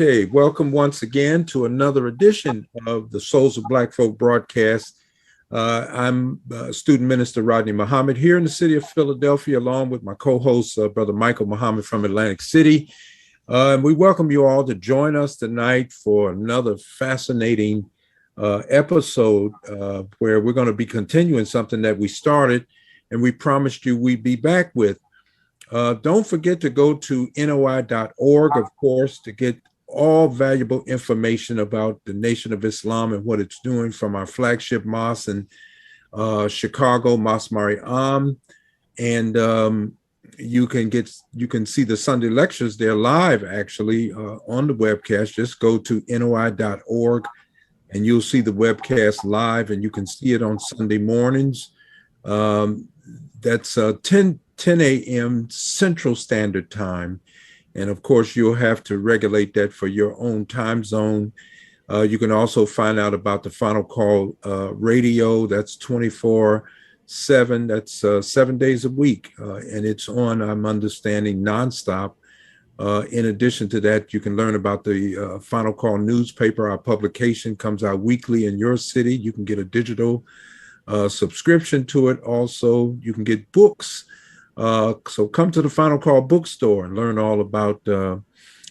Okay, welcome once again to another edition of the Souls of Black Folk broadcast. I'm student minister Rodney Muhammad here in the city of Philadelphia, along with my co-host, Brother Michael Muhammad from Atlantic City. And we welcome you all to join us tonight for another fascinating episode where we're going to be continuing something that we started and we promised you we'd be back with. Don't forget to go to NOI.org, of course, to get all valuable information about the Nation of Islam and what it's doing from our flagship mosque in Chicago, Mosque Mariam. And you can see the Sunday lectures there live, actually, on the webcast. Just go to NOI.org and you'll see the webcast live, and you can see it on Sunday mornings. That's 10 a.m. Central Standard Time. And of course, you'll have to regulate that for your own time zone. You can also find out about the Final Call radio. That's 24/7. That's 7 days a week. And it's on, I'm understanding, nonstop. In addition to that, you can learn about the Final Call newspaper. Our publication comes out weekly in your city. You can get a digital subscription to it. Also, you can get books. So come to the Final Call bookstore and learn all about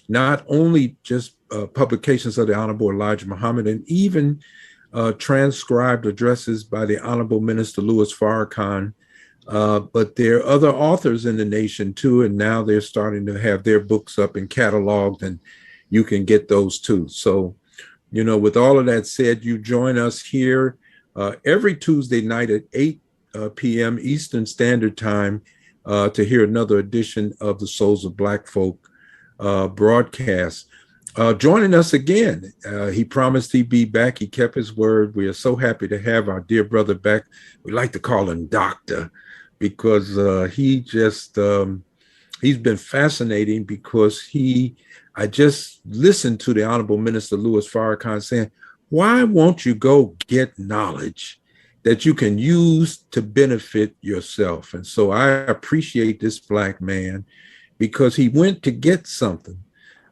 not only just publications of the Honorable Elijah Muhammad, and even transcribed addresses by the Honorable Minister Louis Farrakhan, but there are other authors in the nation too, and now they're starting to have their books up and cataloged, and you can get those too. So, you know, with all of that said, you join us here every Tuesday night at 8 p.m. Eastern Standard Time to hear another edition of the Souls of Black Folk broadcast. Joining us again, he promised he'd be back. He kept his word. We are so happy to have our dear brother back. We like to call him Doctor because he's been fascinating because I just listened to the Honorable Minister Louis Farrakhan saying, why won't you go get knowledge that you can use to benefit yourself? And so I appreciate this Black man because he went to get something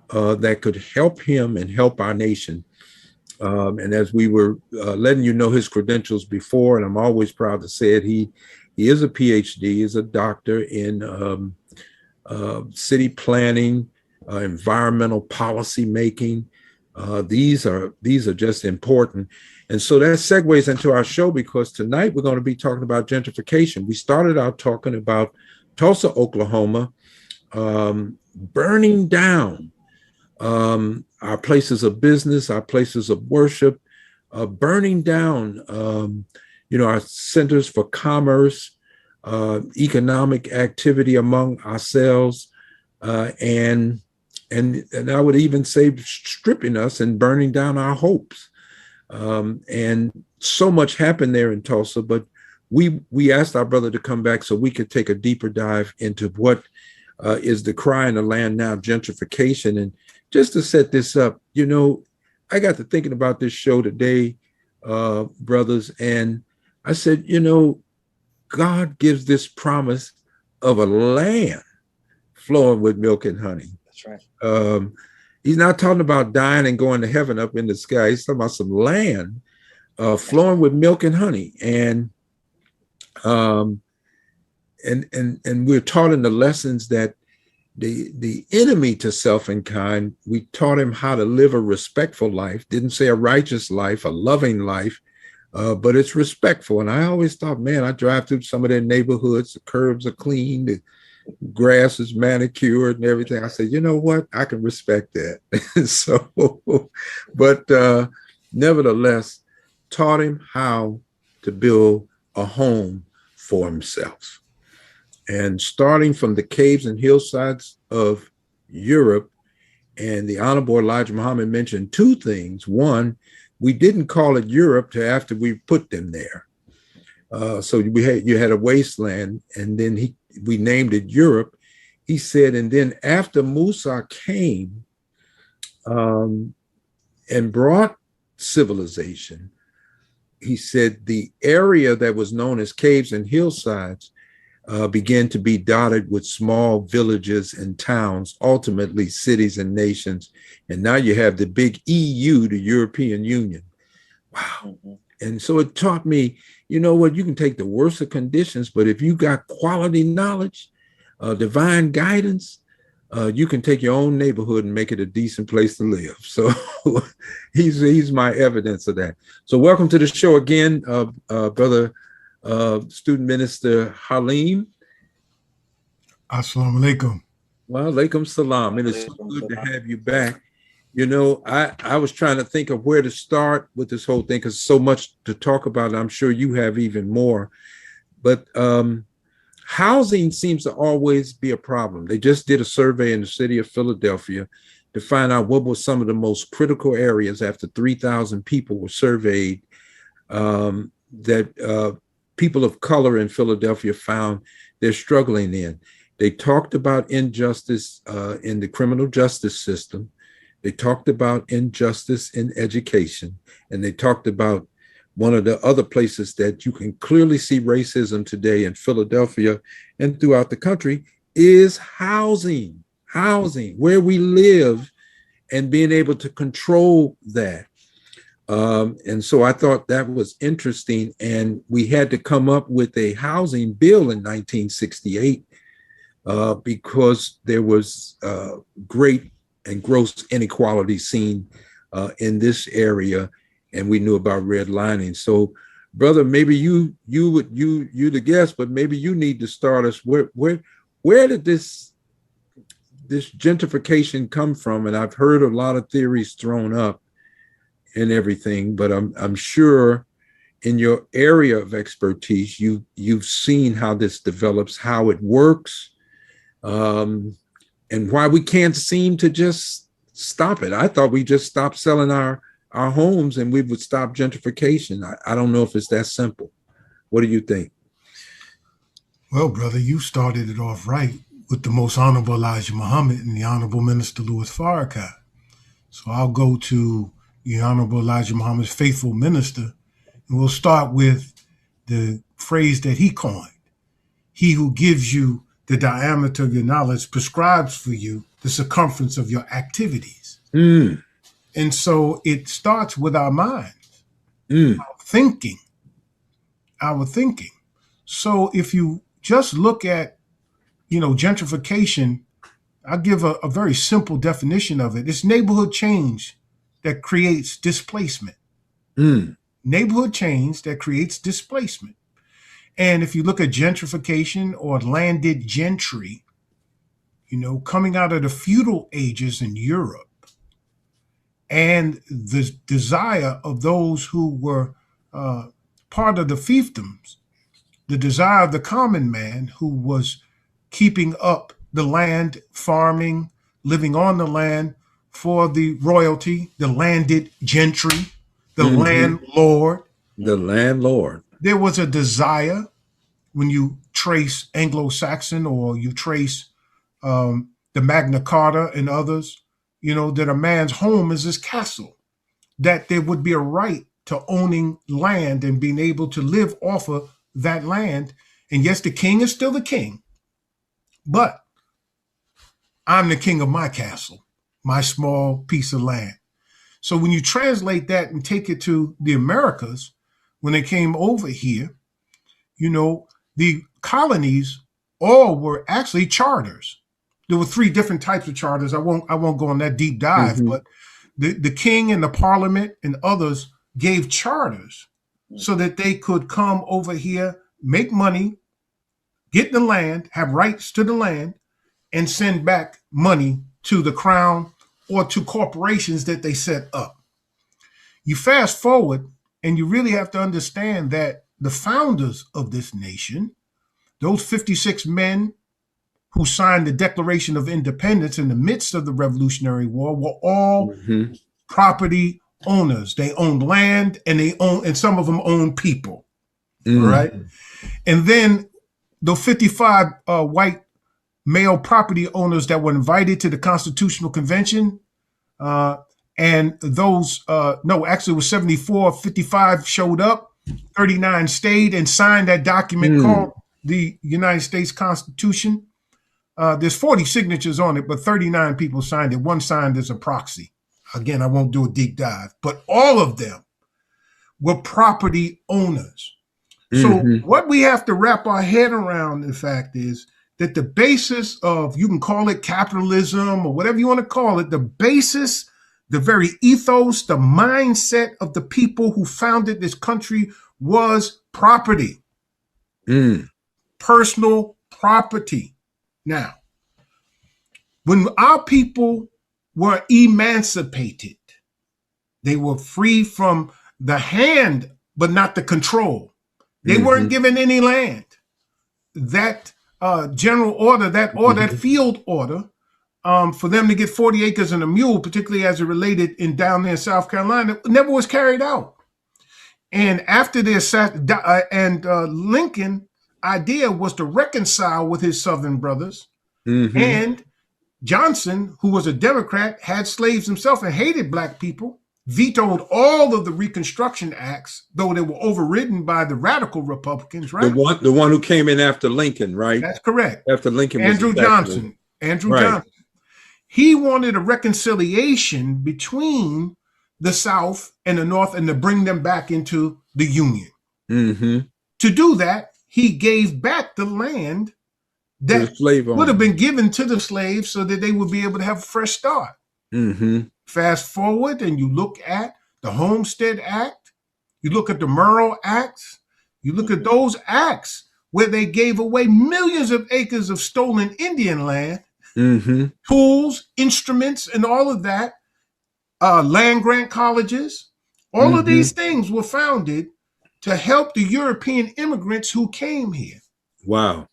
that could help him and help our nation. And as we were letting you know his credentials before, and I'm always proud to say it, he is a PhD, is a doctor in city planning, environmental policy making. These are just important. And so that segues into our show because tonight we're going to be talking about gentrification. We started out talking about Tulsa, Oklahoma, burning down our places of business, our places of worship, burning down, our centers for commerce, economic activity among ourselves, and I would even say stripping us and burning down our hopes. And so much happened there in Tulsa, but we asked our brother to come back so we could take a deeper dive into what is the cry in the land now, gentrification. And just to set this up, I got to thinking about this show today, brothers, and I said, God gives this promise of a land flowing with milk and honey. That's right. He's not talking about dying and going to heaven up in the sky. He's talking about some land flowing with milk and honey. And we're taught in the lessons that the enemy to self and kind, we taught him how to live a respectful life. Didn't say a righteous life, a loving life, but it's respectful. And I always thought, man, I drive through some of their neighborhoods, the curbs are clean, the grass is manicured and everything. I said, you know what? I can respect that. But nevertheless, taught him how to build a home for himself. And starting from the caves and hillsides of Europe, and the Honorable Elijah Muhammad mentioned two things. One, we didn't call it Europe till after we put them there. So you had a wasteland, and then we named it Europe. He said, and then after Musa came and brought civilization, he said the area that was known as caves and hillsides began to be dotted with small villages and towns, ultimately cities and nations. And now you have the big EU, the European Union. Wow. And so it taught me, you know what, you can take the worst of conditions, but if you got quality knowledge, divine guidance, you can take your own neighborhood and make it a decent place to live. So he's my evidence of that. So welcome to the show again, brother student minister Haleem. Assalamu alaikum. Well, alaikum salam. It is so good to have you back. You know, I was trying to think of where to start with this whole thing because so much to talk about. I'm sure you have even more. But housing seems to always be a problem. They just did a survey in the city of Philadelphia to find out what were some of the most critical areas after 3,000 people were surveyed that people of color in Philadelphia found they're struggling in. They talked about injustice in the criminal justice system. They talked about injustice in education. And they talked about one of the other places that you can clearly see racism today in Philadelphia and throughout the country is housing, where we live and being able to control that. And so I thought that was interesting. And we had to come up with a housing bill in 1968 because there was great and gross inequality seen in this area. And we knew about redlining. So, brother, maybe you the guest, but maybe you need to start us. Where did this gentrification come from? And I've heard a lot of theories thrown up and everything, but I'm sure in your area of expertise, you've seen how this develops, how it works, and why we can't seem to just stop it. I thought we just stopped selling our homes and we would stop gentrification. I don't know if it's that simple. What do you think? Well, brother, you started it off right with the most honorable Elijah Muhammad and the honorable minister Louis Farrakhan. So I'll go to the honorable Elijah Muhammad's faithful minister, and we'll start with the phrase that he coined. He who gives you the diameter of your knowledge prescribes for you the circumference of your activities. And so it starts with our minds, our thinking. So if you just look at, gentrification, I'll give a very simple definition of it. It's neighborhood change that creates displacement. Neighborhood change that creates displacement. And if you look at gentrification or landed gentry, coming out of the feudal ages in Europe, and the desire of those who were part of the fiefdoms, the desire of the common man who was keeping up the land, farming, living on the land for the royalty, the landed gentry, the landlord. The landlord. There was a desire when you trace Anglo-Saxon or you trace the Magna Carta and others, that a man's home is his castle, that there would be a right to owning land and being able to live off of that land. And yes, the king is still the king, but I'm the king of my castle, my small piece of land. So when you translate that and take it to the Americas, when they came over here, the colonies all were actually charters. There were three different types of charters. I won't go on that deep dive, but the king and the parliament and others gave charters so that they could come over here, make money, get the land, have rights to the land, and send back money to the crown or to corporations that they set up. You fast forward, and you really have to understand that the founders of this nation, those 56 men who signed the Declaration of Independence in the midst of the Revolutionary War, were all property owners. They owned land, and some of them owned people. All right. And then the 55 white male property owners that were invited to the Constitutional Convention, and those, actually it was 74, 55 showed up, 39 stayed and signed that document called the United States Constitution. There's 40 signatures on it, but 39 people signed it. One signed as a proxy. Again, I won't do a deep dive, but all of them were property owners. So what we have to wrap our head around, in fact, is that the basis of, you can call it capitalism or whatever you want to call it, the basis, the very ethos, the mindset of the people who founded this country was property, personal property. Now, when our people were emancipated, they were free from the hand, but not the control. They weren't given any land. That general order, that field order, for them to get 40 acres and a mule, particularly as it related down there in South Carolina, never was carried out. And after this, Lincoln idea was to reconcile with his Southern brothers. And Johnson, who was a Democrat, had slaves himself and hated black people, vetoed all of the Reconstruction Acts, though they were overridden by the radical Republicans, right? The one who came in after Lincoln, right? That's correct. After Lincoln was Andrew Johnson. He wanted a reconciliation between the South and the North and to bring them back into the Union. To do that, he gave back the land that would have been given to the slaves so that they would be able to have a fresh start. Fast forward and you look at the Homestead Act, you look at the Monroe Acts, you look at those acts where they gave away millions of acres of stolen Indian land, tools, instruments, and all of that, land grant colleges. All of these things were founded to help the European immigrants who came here. Wow.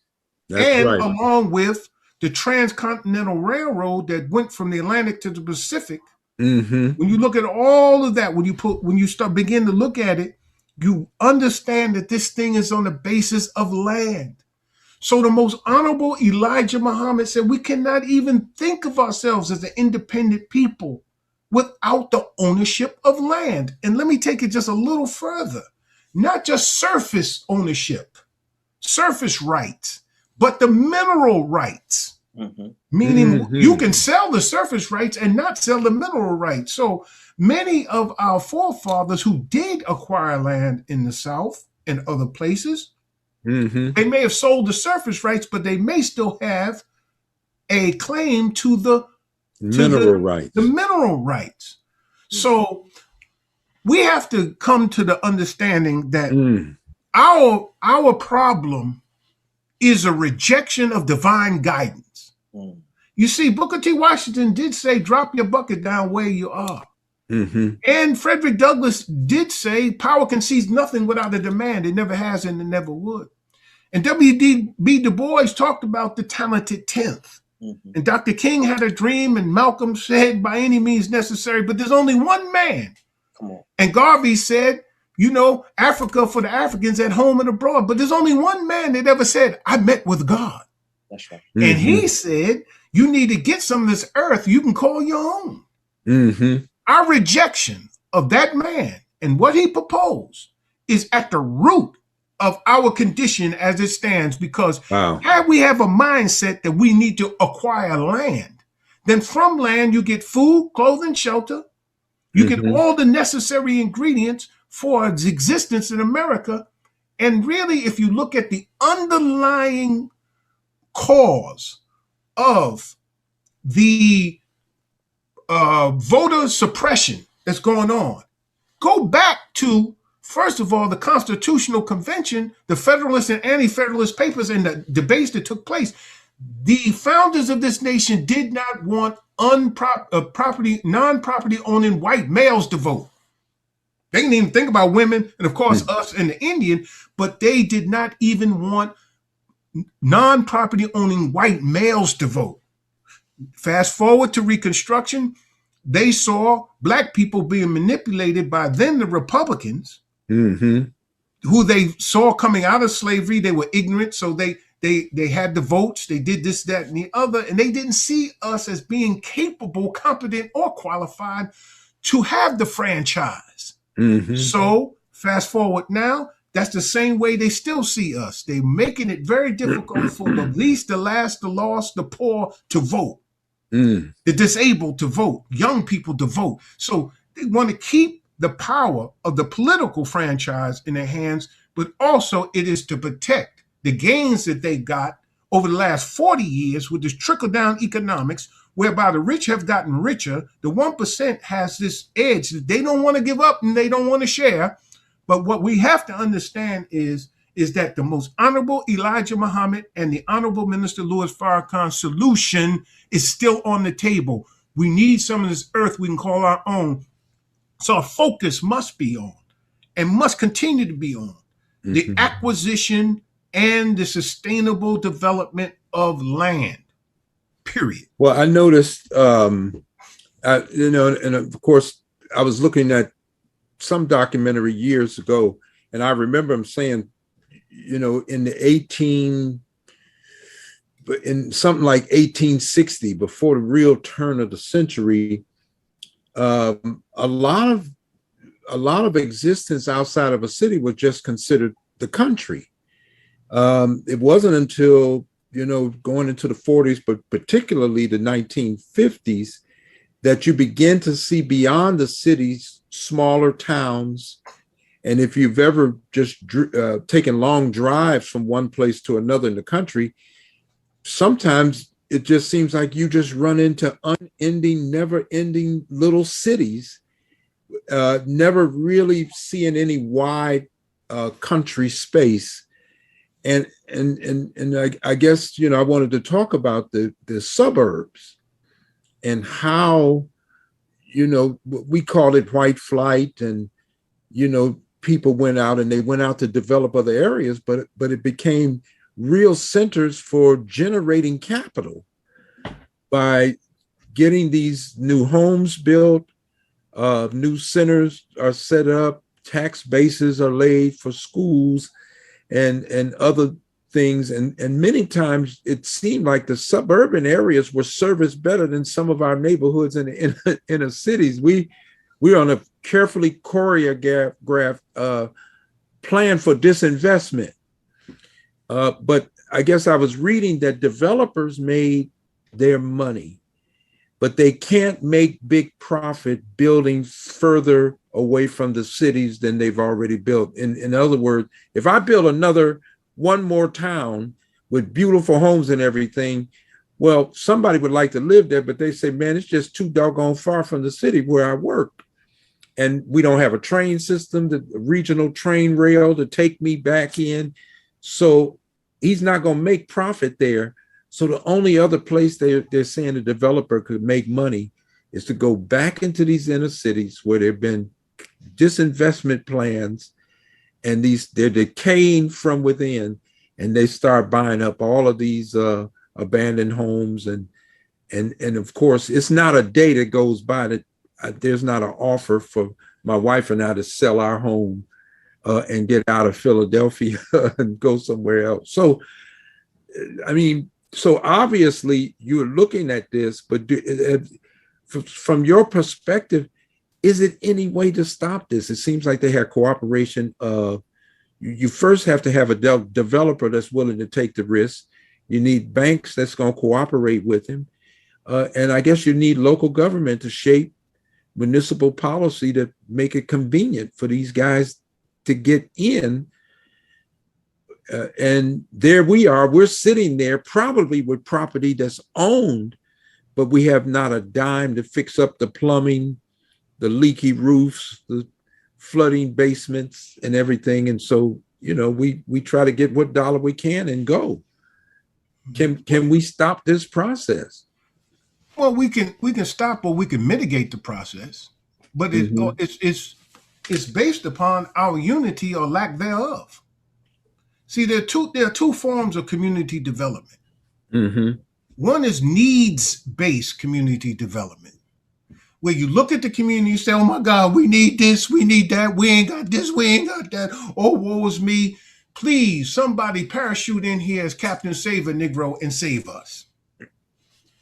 That's right. Along with the transcontinental railroad that went from the Atlantic to the Pacific. When you look at all of that, when you begin to look at it, you understand that this thing is on the basis of land. So the most honorable Elijah Muhammad said, we cannot even think of ourselves as an independent people without the ownership of land. And let me take it just a little further. Not just surface ownership, surface rights, but the mineral rights. Meaning you can sell the surface rights and not sell the mineral rights. So many of our forefathers who did acquire land in the South and other places, they may have sold the surface rights, but they may still have a claim to the mineral rights. So we have to come to the understanding that our problem is a rejection of divine guidance. You see, Booker T. Washington did say, drop your bucket down where you are. And Frederick Douglass did say, power concedes nothing without a demand. It never has and it never would. And W.B. Du Bois talked about the talented 10th. And Dr. King had a dream, and Malcolm said, by any means necessary, but there's only one man. And Garvey said, you know, Africa for the Africans at home and abroad. But there's only one man that ever said, I met with God. That's right. And he said, you need to get some of this earth you can call your own. Our rejection of that man and what he proposed is at the root of our condition as it stands, because had we have a mindset that we need to acquire land, then from land you get food, clothing, shelter. You get all the necessary ingredients for its existence in America. And really, if you look at the underlying cause of the voter suppression that's going on, go back to, first of all, the Constitutional Convention, the Federalist and Anti-Federalist Papers, and the debates that took place. The founders of this nation did not want non-property owning white males to vote. They didn't even think about women and, of course, us and the Indian, but they did not even want non-property owning white males to vote. Fast forward to Reconstruction, they saw black people being manipulated by then the Republicans, who they saw coming out of slavery. They were ignorant, so they had the votes, they did this, that, and the other, and they didn't see us as being capable, competent, or qualified to have the franchise. So fast forward now, That's the same way they still see us. They're making it very difficult for the least, the last, the lost, the poor to vote, the disabled to vote, young people to vote. So they want to keep the power of the political franchise in their hands, but also it is to protect the gains that they got over the last 40 years with this trickle-down economics, whereby the rich have gotten richer. The 1% has this edge that they don't want to give up and they don't want to share. But what we have to understand is that the most honorable Elijah Muhammad and the honorable Minister Louis Farrakhan solution is still on the table. We need some of this earth we can call our own. So our focus must be on, and must continue to be on, the acquisition and the sustainable development of land, period. Well, I noticed, and of course, I was looking at some documentary years ago, and I remember him saying, in something like 1860, before the real turn of the century, a lot of existence outside of a city was just considered the country. It wasn't until, going into the 40s, but particularly the 1950s, that you begin to see beyond the cities, smaller towns. And if you've ever just taken long drives from one place to another in the country, sometimes it just seems like you just run into unending, never-ending little cities, never really seeing any wide country space. And I guess, I wanted to talk about the suburbs and how, we call it white flight, and, people went out to develop other areas, but it became real centers for generating capital by getting these new homes built, new centers are set up, tax bases are laid for schools and other things. And many times it seemed like the suburban areas were serviced better than some of our neighborhoods in the inner cities. We're on a carefully choreographed plan for disinvestment. But I guess I was reading that developers made their money, but they can't make big profit building further away from the cities than they've already built. In other words, if I build one more town with beautiful homes and everything, well, somebody would like to live there, but they say, man, it's just too doggone far from the city where I work. And we don't have a train system, the regional train rail to take me back in. So he's not going to make profit there. So the only other place they're saying the developer could make money is to go back into these inner cities where there have been disinvestment plans, and they're decaying from within, and they start buying up all of these abandoned homes. And of course, it's not a day that goes by that there's not an offer for my wife and I to sell our home and get out of Philadelphia and go somewhere else. So, so obviously you're looking at this, but from your perspective, is it any way to stop this? It seems like they have cooperation. You first have to have a developer that's willing to take the risk. You need banks that's going to cooperate with him. And I guess you need local government to shape municipal policy to make it convenient for these guys to get in. And there we are, we're sitting there probably with property that's owned, but we have not a dime to fix up the plumbing, the leaky roofs, the flooding basements and everything. And so, we try to get what dollar we can and go. Can we stop this process? Well, we can stop, or we can mitigate the process, but it's based upon our unity or lack thereof. See, there are two forms of community development. One is needs-based community development, where you look at the community, you say, oh my God, we need this, we need that, we ain't got this, we ain't got that, oh, woe is me. Please, somebody parachute in here as Captain Save a Negro and save us.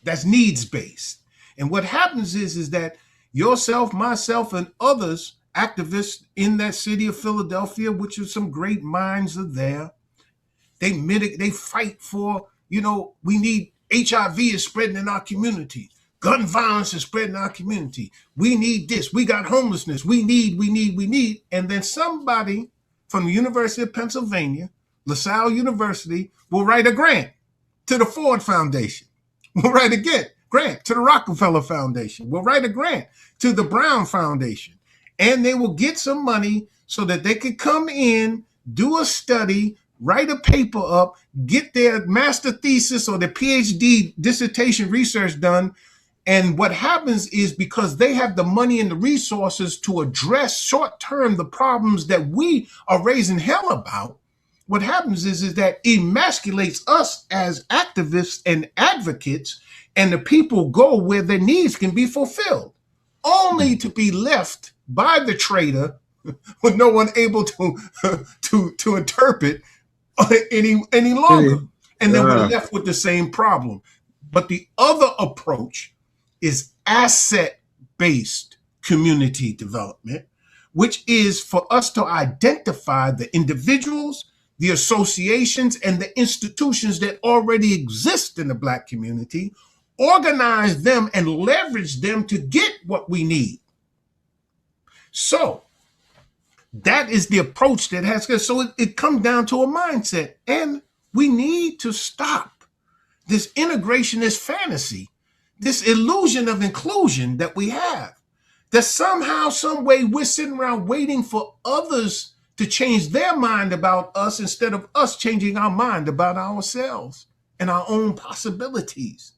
That's needs-based. And what happens is that yourself, myself, and others activists in that city of Philadelphia, which are some great minds are there. They fight for, we need HIV is spreading in our community. Gun violence is spreading in our community. We need this. We got homelessness. We need. And then somebody from the University of Pennsylvania, LaSalle University, will write a grant to the Ford Foundation. We'll write a grant to the Rockefeller Foundation. We'll write a grant to the Brown Foundation. And they will get some money so that they could come in, do a study, write a paper up, get their master thesis or their PhD dissertation research done. And what happens is, because they have the money and the resources to address short-term the problems that we are raising hell about, what happens is that emasculates us as activists and advocates, and the people go where their needs can be fulfilled, only to be left by the trader with no one able to interpret any longer. And then we're left with the same problem. But the other approach is asset-based community development, which is for us to identify the individuals, the associations, and the institutions that already exist in the Black community, organize them and leverage them to get what we need. So that is the approach that has to, so it comes down to a mindset. And we need to stop this integrationist fantasy, this illusion of inclusion that we have, that somehow, some way we're sitting around waiting for others to change their mind about us instead of us changing our mind about ourselves and our own possibilities.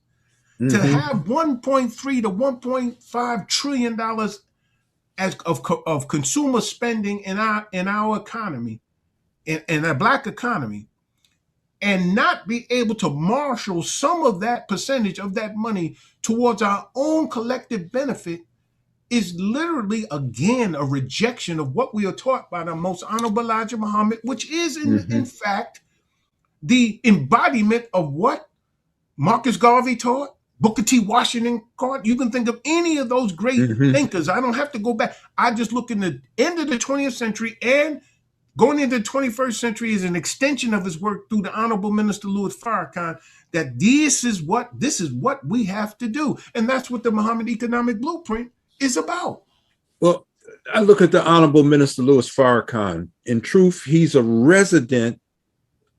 Mm-hmm. To have $1.3 to $1.5 trillion of consumer spending in our economy, in a Black economy, and not be able to marshal some of that percentage of that money towards our own collective benefit is literally, again, a rejection of what we are taught by the most honorable Elijah Muhammad, which is, in fact, the embodiment of what Marcus Garvey taught, Booker T. Washington taught. You can think of any of those great thinkers. I don't have to go back. I just look in the end of the 20th century, and going into the 21st century is an extension of his work through the Honorable Minister Louis Farrakhan, that this is what we have to do. And that's what the Muhammad Economic Blueprint is about. Well, I look at the Honorable Minister Louis Farrakhan. In truth, he's a resident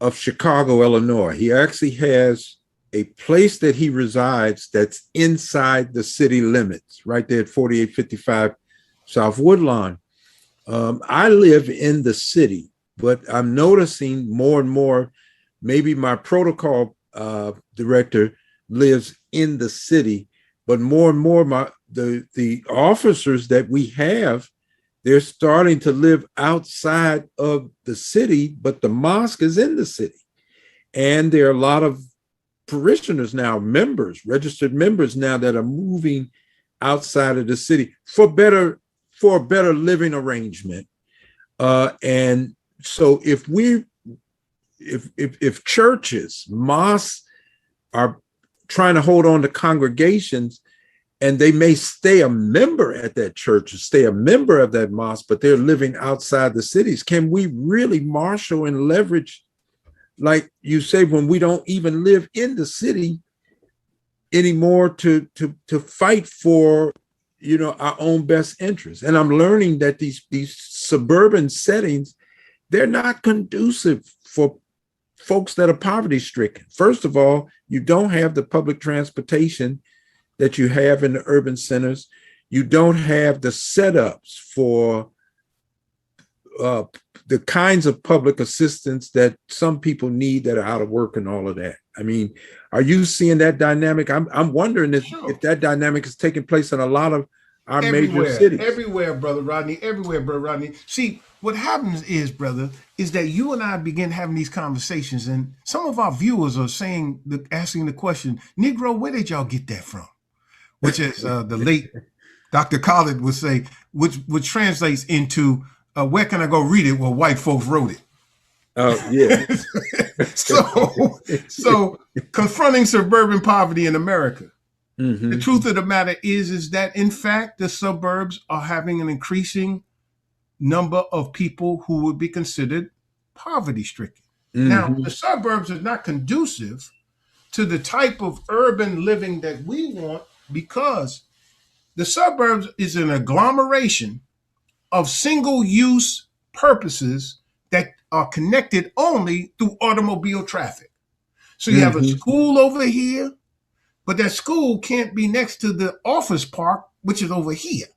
of Chicago, Illinois. He actually has a place that he resides that's inside the city limits, right there at 4855 South Woodlawn. I live in the city, but I'm noticing more and more, maybe my protocol director lives in the city, but more and more the officers that we have, they're starting to live outside of the city, but the mosque is in the city. And there are a lot of parishioners now, registered members now, that are moving outside of the city for a better living arrangement. And so if churches, mosques are trying to hold on to congregations, and they may stay a member at that church or stay a member of that mosque, but they're living outside the cities, can we really marshal and leverage, like you say, when we don't even live in the city anymore, to fight for our own best interests? And I'm learning that these suburban settings, they're not conducive for folks that are poverty stricken. First of all, you don't have the public transportation that you have in the urban centers. You don't have the setups for the kinds of public assistance that some people need that are out of work and all of that. I mean, are you seeing that dynamic? I'm wondering if that dynamic is taking place in a lot of our major cities. Everywhere, Brother Rodney. See, what happens is, brother, is that you and I begin having these conversations, and some of our viewers are asking the question, Negro, where did y'all get that from? Which is the late Dr. Khaled would say, which translates into, where can I go read it? Well, white folks wrote it. Oh, yeah. So confronting suburban poverty in America. The truth of the matter is that, in fact, the suburbs are having an increasing number of people who would be considered poverty stricken. Now, Mm-hmm. the suburbs are not conducive to the type of urban living that we want, because the suburbs is an agglomeration of single use purposes that are connected only through automobile traffic. So you have a Mm-hmm. school over here, but that school can't be next to the office park, which is over here,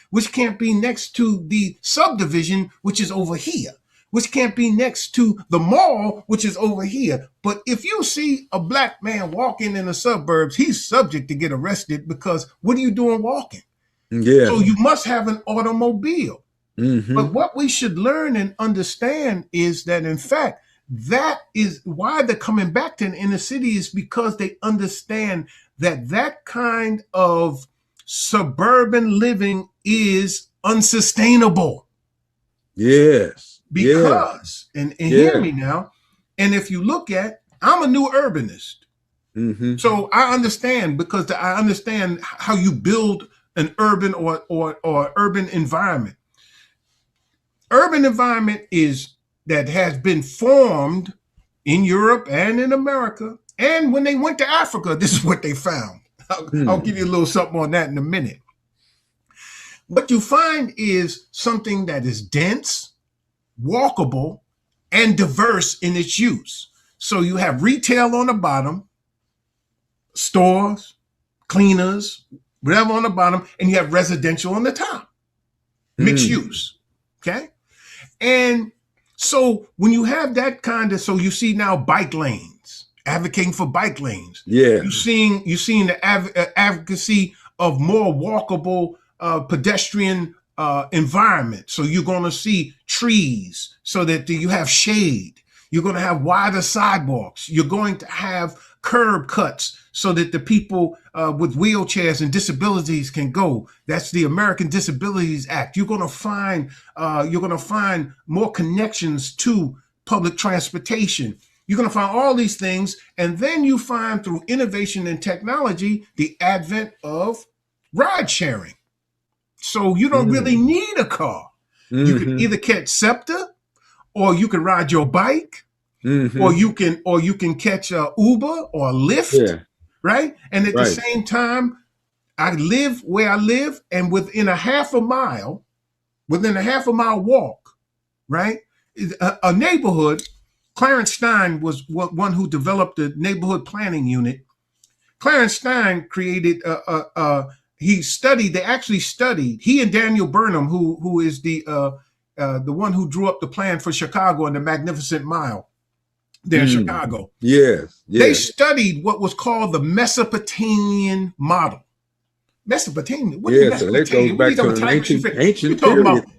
which can't be next to the subdivision, which is over here, which can't be next to the mall, which is over here. But if you see a black man walking in the suburbs, he's subject to get arrested, because what are you doing walking? Yeah. So you must have an automobile. Mm-hmm. But what we should learn and understand is that, in fact, that is why they're coming back to the inner city, is because they understand that that kind of suburban living is unsustainable. Yes. Because, and hear me now, and if you look at, I'm a new urbanist. Mm-hmm. So I understand, because I understand how you build an urban or urban environment. Urban environment is that has been formed in Europe and in America. And when they went to Africa, this is what they found. I'll give you a little something on that in a minute. What you find is something that is dense, walkable, and diverse in its use. So you have retail on the bottom, stores, cleaners, whatever on the bottom, and you have residential on the top, mixed use. Okay. And so when you have that kind of, so you see now bike lanes, advocating for bike lanes. Yeah. You're seeing the advocacy of more walkable pedestrian environment. So you're going to see trees so that you have shade. You're going to have wider sidewalks. You're going to have curb cuts so that the people with wheelchairs and disabilities can go. That's the American Disabilities Act. You're going to find more connections to public transportation. You're going to find all these things, and then you find, through innovation and technology, the advent of ride sharing. So you don't really need a car. You can either catch SEPTA, or you can ride your bike, or you can catch a Uber or a Lyft, right? And at the same time, I live where I live, and within a half a mile walk, right, a neighborhood. Clarence Stein was one who developed the neighborhood planning unit. Clarence Stein created he actually studied, he and Daniel Burnham, who is the one who drew up the plan for Chicago and the Magnificent Mile there in Chicago. Yes. They studied what was called the Mesopotamian model. Mesopotamia. What is Mesopotamia? That goes back to an ancient period.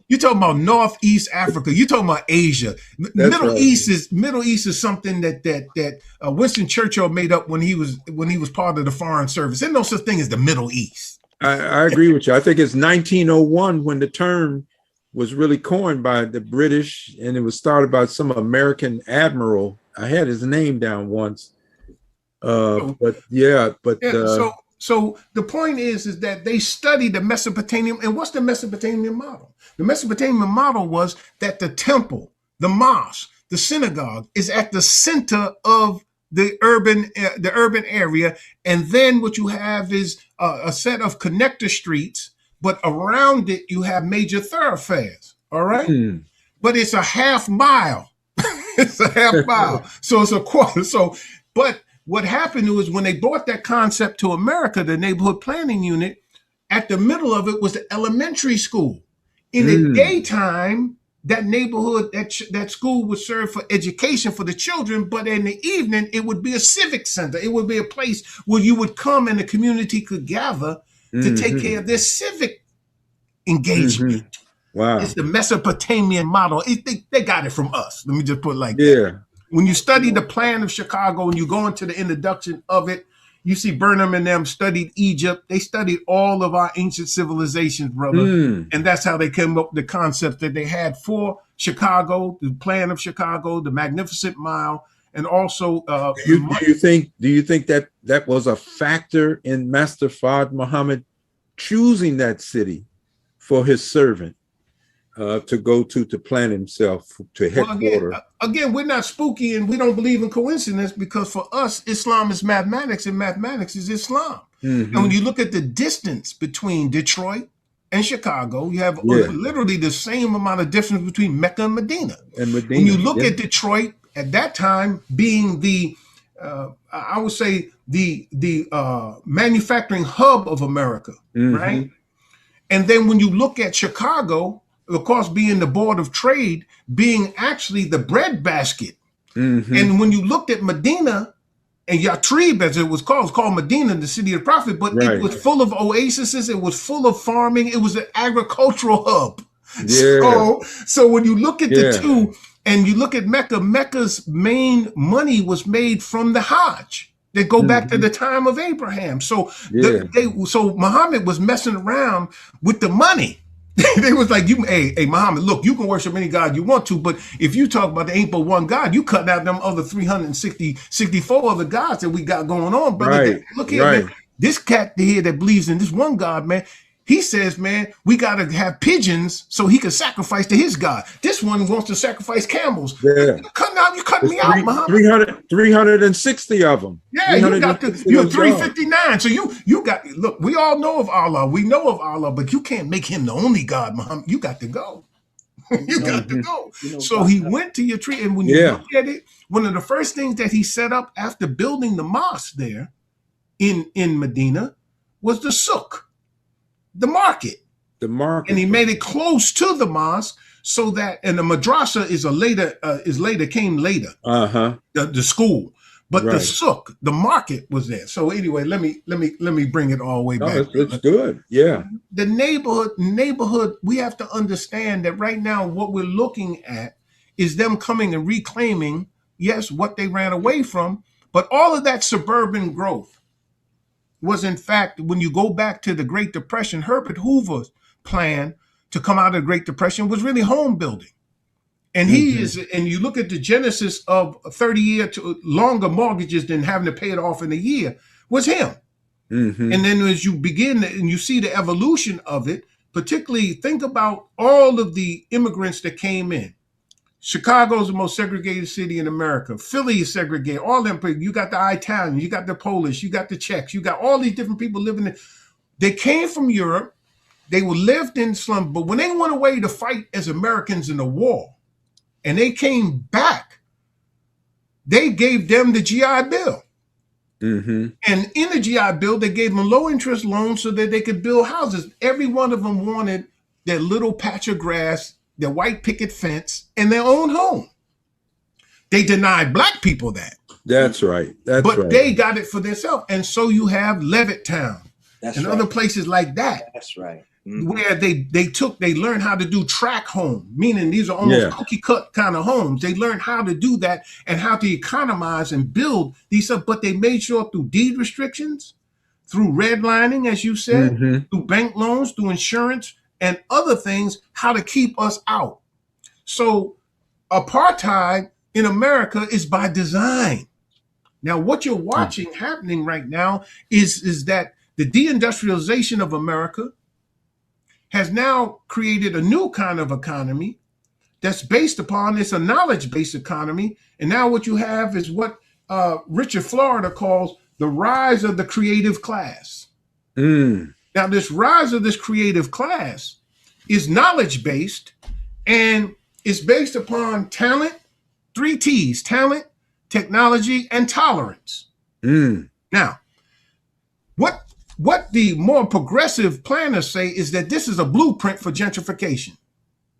You're talking about Northeast Africa. You're talking about Asia. Middle East is something that Winston Churchill made up when he was part of the Foreign Service. There's no such thing as the Middle East. I agree with you. I think it's 1901 when the term was really coined by the British, and it was started by some American admiral. I had his name down once. So the point is that they studied the Mesopotamian. And what's the Mesopotamian model? The Mesopotamian model was that the temple, the mosque, the synagogue is at the center of the urban area. And then what you have is a set of connector streets, but around it you have major thoroughfares. All right. But it's a half mile. It's a half mile. So it's a quarter. But what happened was, when they brought that concept to America, the neighborhood planning unit, at the middle of it was the elementary school. In the daytime, that neighborhood, that school would serve for education for the children, but in the evening, it would be a civic center. It would be a place where you would come and the community could gather to take care of their civic engagement. Wow. It's the Mesopotamian model. They got it from us. Let me just put it like that. When you study the plan of Chicago and you go into the introduction of it, you see Burnham and them studied Egypt. They studied all of our ancient civilizations, brother. And that's how they came up with the concept that they had for Chicago, the plan of Chicago, the Magnificent Mile, and also do you think that was a factor in Master Fard Muhammad choosing that city for his servant? to go to plan himself to headquarters. Well, again, we're not spooky and we don't believe in coincidence, because for us, Islam is mathematics and mathematics is Islam. Mm-hmm. And when you look at the distance between Detroit and Chicago, you have literally the same amount of distance between Mecca and Medina. When you look at Detroit at that time being the, I would say the manufacturing hub of America, right? And then when you look at Chicago, of course, being the Board of Trade, being actually the breadbasket. And when you looked at Medina and Yatrib, as it was called Medina, the city of the prophet, but it was full of oases, it was full of farming, it was an agricultural hub. So when you look at the two, and you look at Mecca, Mecca's main money was made from the Hajj. They go back to the time of Abraham. So so Muhammad was messing around with the money. They was like, hey, Muhammad, look, you can worship any God you want to, but if you talk about there ain't but one God, you cutting out them other 364 other gods that we got going on, brother. Look here, man. This cat here that believes in this one God, man, he says, man, we got to have pigeons so he can sacrifice to his God. This one wants to sacrifice camels. You cutting me out, Muhammad. 360 of them. Yeah, you're 359. So you got, look, we all know of Allah. We know of Allah, but you can't make him the only God, Muhammad. You got to go. You got to go. So he went to your tree. And when you look at it, one of the first things that he set up after building the mosque there in Medina was the souk. The market. And he made it close to the mosque so that, and the madrasa came later. The school. But the souk, the market was there. So anyway, let me bring it all the way back. It's good. Yeah. The neighborhood, we have to understand that right now what we're looking at is them coming and reclaiming, yes, what they ran away from, but all of that suburban growth was, in fact, when you go back to the Great Depression, Herbert Hoover's plan to come out of the Great Depression was really home building. And and you look at the genesis of 30-year to longer mortgages than having to pay it off in a year was him. And then as you begin and you see the evolution of it, particularly think about all of the immigrants that came in. Chicago's the most segregated city in America. Philly is segregated. All them people. You got the Italians, you got the Polish, you got the Czechs, you got all these different people living there. They came from Europe. They were lived in slums, but when they went away to fight as Americans in the war, and they came back, they gave them the GI Bill. And in the GI Bill, they gave them low interest loans so that they could build houses. Every one of them wanted their little patch of grass, their white picket fence, and their own home. They denied black people that. That's right. But they got it for themselves. And so you have Levittown and other places like that. That's right. Where they learned how to do tract home, meaning these are almost cookie cut kind of homes. They learned how to do that and how to economize and build these stuff, but they made sure through deed restrictions, through redlining, as you said, through bank loans, through insurance, and other things, how to keep us out. So apartheid in America is by design. Now, what you're watching happening right now is that the deindustrialization of America has now created a new kind of economy that's based upon, it's a knowledge-based economy. And now what you have is what Richard Florida calls the rise of the creative class. Now, this rise of this creative class is knowledge-based, and it's based upon talent, 3 T's, talent, technology, and tolerance. Now, what the more progressive planners say is that this is a blueprint for gentrification.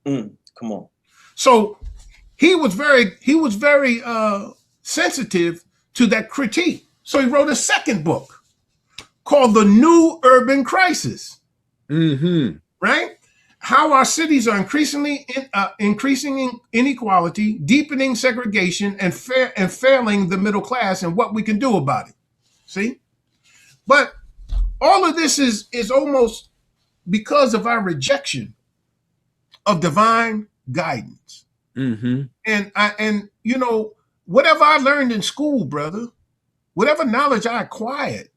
Come on. So he was very sensitive to that critique. So he wrote a second book called The New Urban Crisis. Right? How our cities are increasing inequality, deepening segregation, and failing the middle class, and what we can do about it. See? But all of this is almost because of our rejection of divine guidance. And you know, whatever I learned in school, brother, whatever knowledge I acquired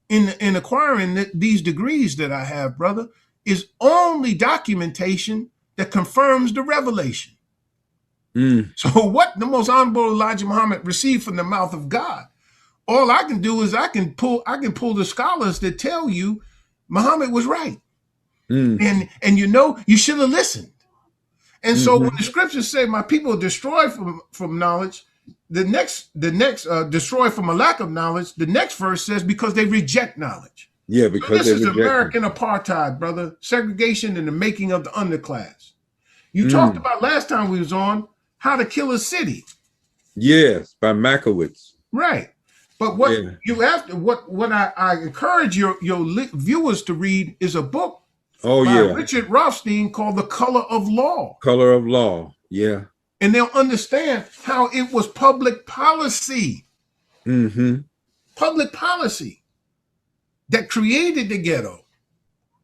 in acquiring these degrees that I have, brother, is only documentation that confirms the revelation. Mm. So what the most honorable Elijah Muhammad received from the mouth of God, all I can do is I can pull the scholars that tell you Muhammad was right. Mm. And you should have listened. And so when Mhm. the scriptures say my people are destroyed from knowledge, the next destroyed from a lack of knowledge, the next verse says because they reject knowledge. Yeah, So because this they is reject American apartheid, brother. Segregation and the making of the underclass. You it. talked about last time we was on how to kill a city. Yes, by Makowitz. Right. But what Yeah. you have to what I encourage your viewers to read is a book Oh, by yeah. Richard Rothstein called The Color of Law. Color of Law. Yeah. And they'll understand how it was public policy. Mm-hmm. Public policy that created the ghetto.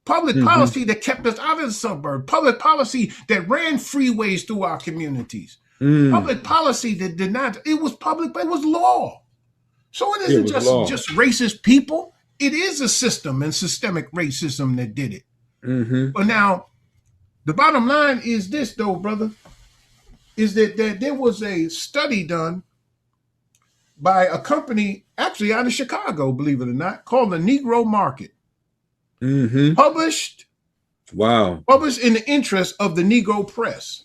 Public Mm-hmm. policy that kept us out of the suburb. Public policy that ran freeways through our communities. Public policy that did not, it was public, but it was law. So it isn't just racist people. It is a system and systemic racism that did it. Mm-hmm. But now, the bottom line is this, though, brother, is that there was a study done by a company, actually out of Chicago, believe it or not, called the Negro Market. Mm-hmm. Published Wow. in the interest of the Negro press.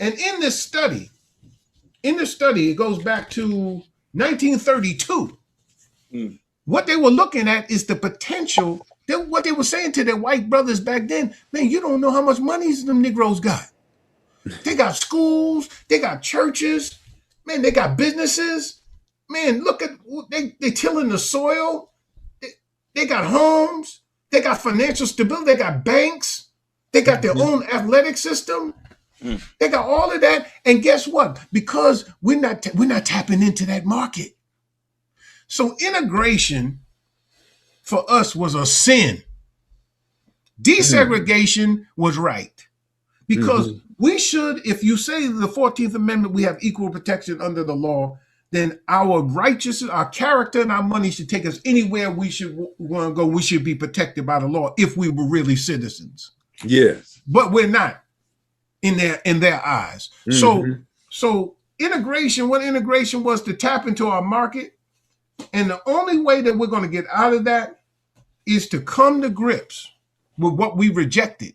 And in this study, it goes back to 1932. What they were looking at is the potential. What they were saying to their white brothers back then, man, you don't know how much money them Negroes got. They got schools, they got churches, man, they got businesses. Man, look at, they tilling the soil. They got homes, they got financial stability, they got banks, they got their own athletic system. They got all of that. And guess what? Because we're not tapping into that market. So integration for us was a sin. Desegregation was right. Because we should, if you say the 14th Amendment, we have equal protection under the law, then our righteousness, our character, and our money should take us anywhere we should want to go. We should be protected by the law if we were really citizens. Yes. But we're not in their eyes. So integration, what integration was to tap into our market. And the only way that we're going to get out of that is to come to grips with what we rejected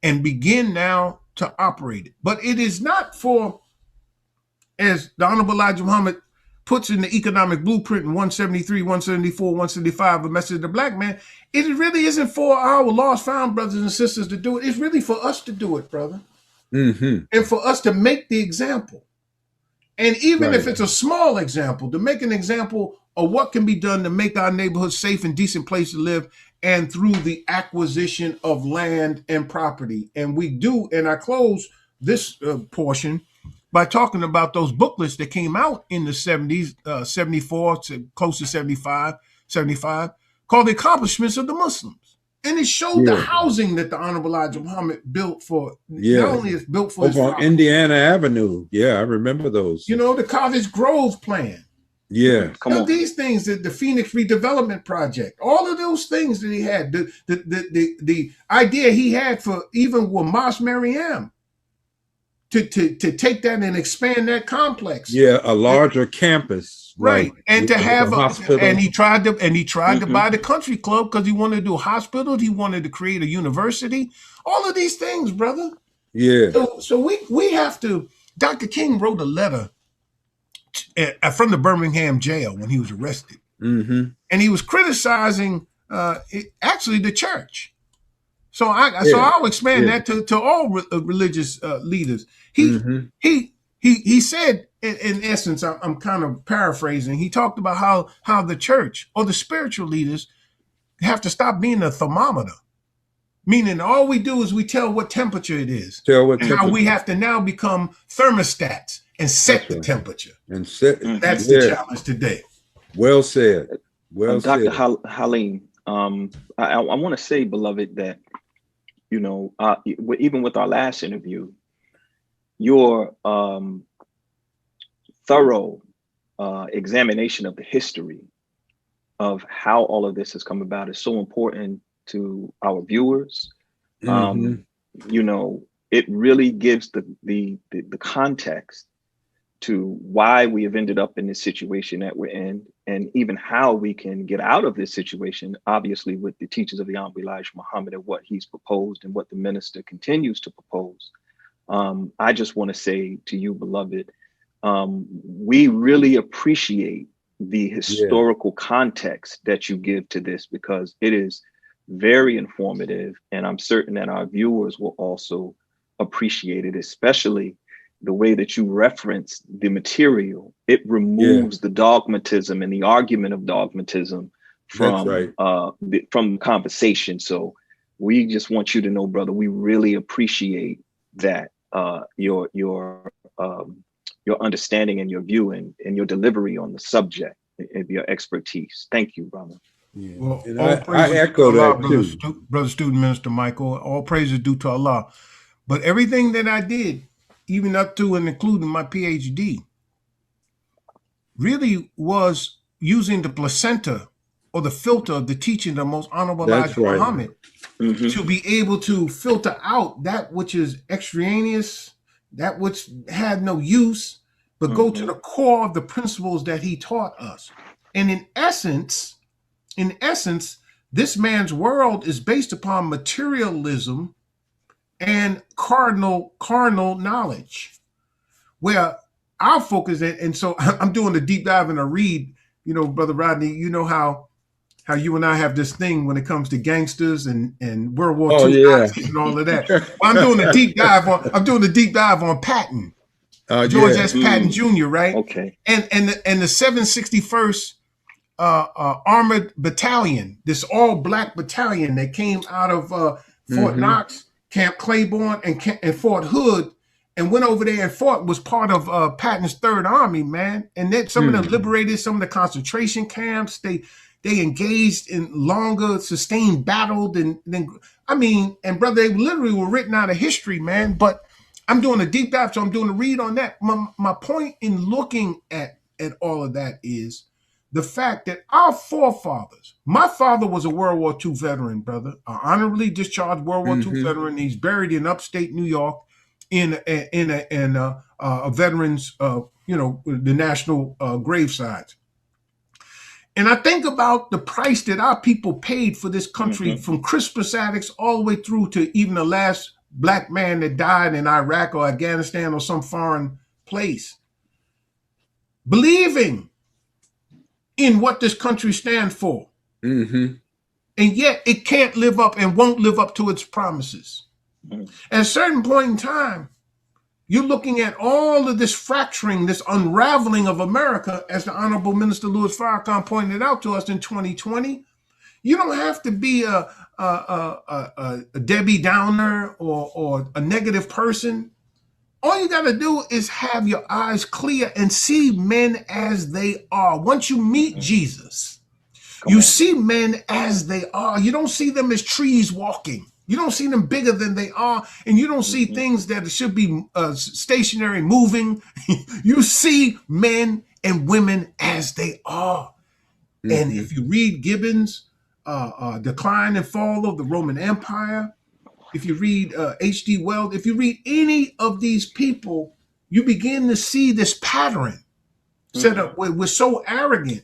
and begin now to operate it. But it is not for, as the Honorable Elijah Muhammad puts in the economic blueprint in 173, 174, 175, a message of the black man, it really isn't for our lost found brothers and sisters to do it. It's really for us to do it, brother. And for us to make the example. And even if it's a small example, to make an example of what can be done to make our neighborhood safe and decent place to live, and through the acquisition of land and property. And we do, and I close this portion by talking about those booklets that came out in the 70s, 74 to close to 75, called The Accomplishments of the Muslims. And it showed the housing that the Honorable Elijah Muhammad built for, not only is built for over on Indiana Avenue. Yeah, I remember those. You know, the Cottage Grove plan. Yeah. These things, the Phoenix Redevelopment Project, all of those things that he had, the idea he had for even with Mosque Mariam to take that and expand that complex. Yeah, a larger campus. Right. And to have a hospital. And he tried to buy the country club because he wanted to do a hospital, he wanted to create a university, all of these things, brother. Yeah. So we have to, Dr. King wrote a letter from the Birmingham jail when he was arrested. And he was criticizing actually the church. So I'll expand that to all religious leaders. He said, in essence, I'm kind of paraphrasing, he talked about how the church or the spiritual leaders have to stop being a thermometer. Meaning all we do is we tell what temperature it is. How we have to now become thermostats and set the temperature. That's the challenge today. Well said. Well said. Dr. Haleem, I want to say, beloved, that, you know, even with our last interview, your thorough examination of the history of how all of this has come about is so important to our viewers. You you know, it really gives the context to why we have ended up in this situation that we're in, and even how we can get out of this situation, obviously with the teachings of the Honorable Elijah Muhammad and what he's proposed and what the minister continues to propose. I just want to say to you, beloved, we really appreciate the historical context that you give to this, because it is very informative, and I'm certain that our viewers will also appreciate it, especially the way that you reference the material. It removes the dogmatism and the argument of dogmatism from the conversation. So we just want you to know, brother, we really appreciate that, your understanding and your view and your delivery on the subject and your expertise. Thank you, brother. Yeah. Well, And all I echo Allah, that too. brother student minister Michael. All praises due to Allah. But everything that I did, even up to and including my PhD, really was using the placenta or the filter of the teaching of the most honorable Elijah Muhammad to be able to filter out that which is extraneous, that which had no use, but go to the core of the principles that he taught us. And in essence, this man's world is based upon materialism and carnal knowledge, where our focus is. And so I'm doing a deep dive and a read, you know, Brother Rodney, you know how you and I have this thing when it comes to gangsters and World War II Nazis and all of that. Well, I'm doing a deep dive on Patton, George S. Patton Jr., right? Okay. And the 761st Armored Battalion, this all black battalion that came out of Fort Knox, Camp Claiborne, and Fort Hood, and went over there and fought, was part of Patton's Third Army, man. And then some of them liberated some of the concentration camps. They engaged in longer sustained battle than I mean, and brother, they literally were written out of history, man. But I'm doing a deep dive, so I'm doing a read on that. My point in looking at all of that is the fact that our forefathers, my father was a World War II veteran, brother, an honorably discharged World War II veteran. He's buried in upstate New York in a veterans, the national gravesites. And I think about the price that our people paid for this country, from Crispus Attucks all the way through to even the last black man that died in Iraq or Afghanistan or some foreign place, believing in what this country stands for. And yet it can't live up and won't live up to its promises. At a certain point in time, you're looking at all of this fracturing, this unraveling of America, as the Honorable Minister Louis Farrakhan pointed out to us in 2020. You don't have to be a Debbie Downer or a negative person. All you got to do is have your eyes clear and see men as they are. Once you meet Jesus, you see men as they are. You don't see them as trees walking. You don't see them bigger than they are, and you don't see things that should be stationary moving. You see men and women as they are. And if you read Gibbon's Decline and Fall of the Roman Empire, if you read H.G. Wells, if you read any of these people, you begin to see this pattern set up where we're so arrogant